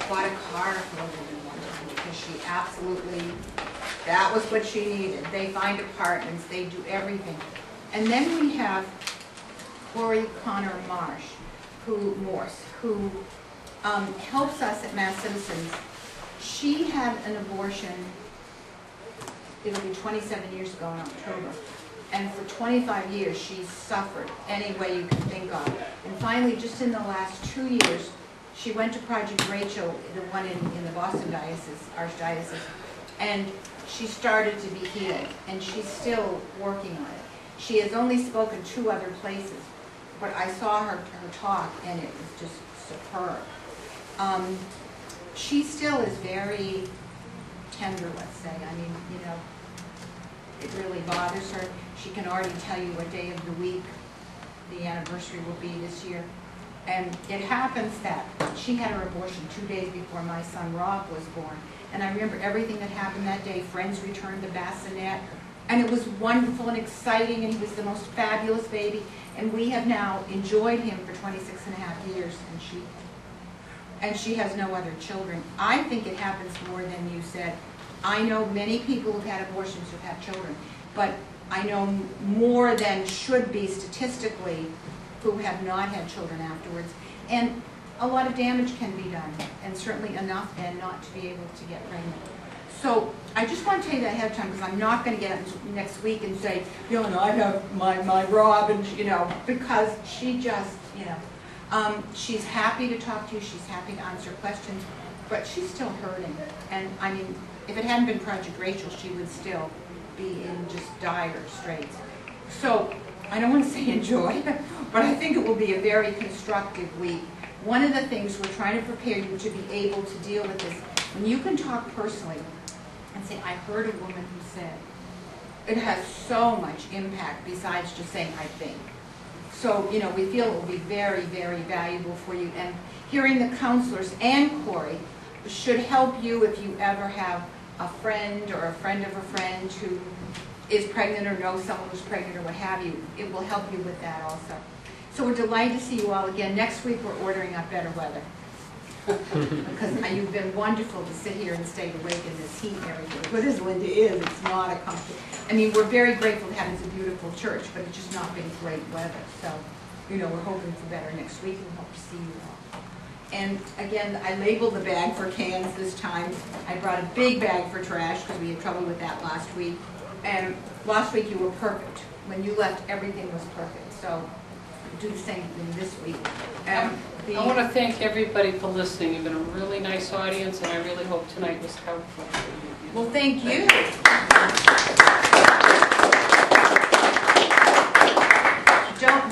bought a car for a woman one time because she absolutely, that was what she needed. They find apartments, they do everything. And then we have Corey Connor Morse, who helps us at Mass Citizens. She had an abortion. it'll be 27 years ago in October. And for 25 years, she's suffered any way you can think of. And finally, just in the last 2 years, she went to Project Rachel, the one in the Boston diocese, Archdiocese, and she started to be healed, and she's still working on it. She has only spoken 2 other places, but I saw her talk, and it was just superb. She still is very tender, let's say. I mean, you know, it really bothers her. She can already tell you what day of the week the anniversary will be this year. And it happens that she had her abortion 2 days before my son Rob was born. And I remember everything that happened that day. Friends returned the bassinet. And it was wonderful and exciting, and he was the most fabulous baby. And we have now enjoyed him for 26.5 years, and she has no other children. I think it happens more than you said. I know many people who've had abortions who've had children, but I know more than should be statistically who have not had children afterwards. And a lot of damage can be done, and certainly enough and not to be able to get pregnant. So I just want to tell you that ahead of time, because I'm not going to get up next week and say, you know, I have my Rob, and you know, because she just, you know, she's happy to talk to you, she's happy to answer questions, but she's still hurting. And I mean, if it hadn't been Project Rachel, she would still be in just dire straits. So I don't want to say enjoy, but I think it will be a very constructive week. One of the things we're trying to prepare you to be able to deal with this, when you can talk personally and say, I heard a woman who said, it has so much impact besides just saying, I think. So, you know, we feel it will be very, very valuable for you. And hearing the counselors and Corey should help you if you ever have a friend or a friend of a friend who is pregnant or knows someone who's pregnant or what have you. It will help you with that also. So we're delighted to see you all again. Next week we're ordering up better weather. Because you've been wonderful to sit here and stay awake in this heat and everything. But as Linda is, it's not a comfort. I mean, we're very grateful to have this beautiful church, but it's just not been great weather. So, you know, we're hoping for better next week. We hope to see you all. And again, I labeled the bag for cans this time. I brought a big bag for trash because we had trouble with that last week. And last week you were perfect. When you left, everything was perfect. So do the same thing this week.
I want to thank everybody for listening. You've been a really nice audience, and I really hope tonight was helpful.
Well, thank you.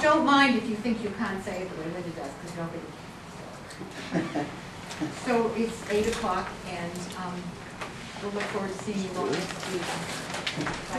Don't mind if you think you can't say it the way Linda does, because nobody. So it's 8 o'clock, and we'll look forward to seeing you all next week.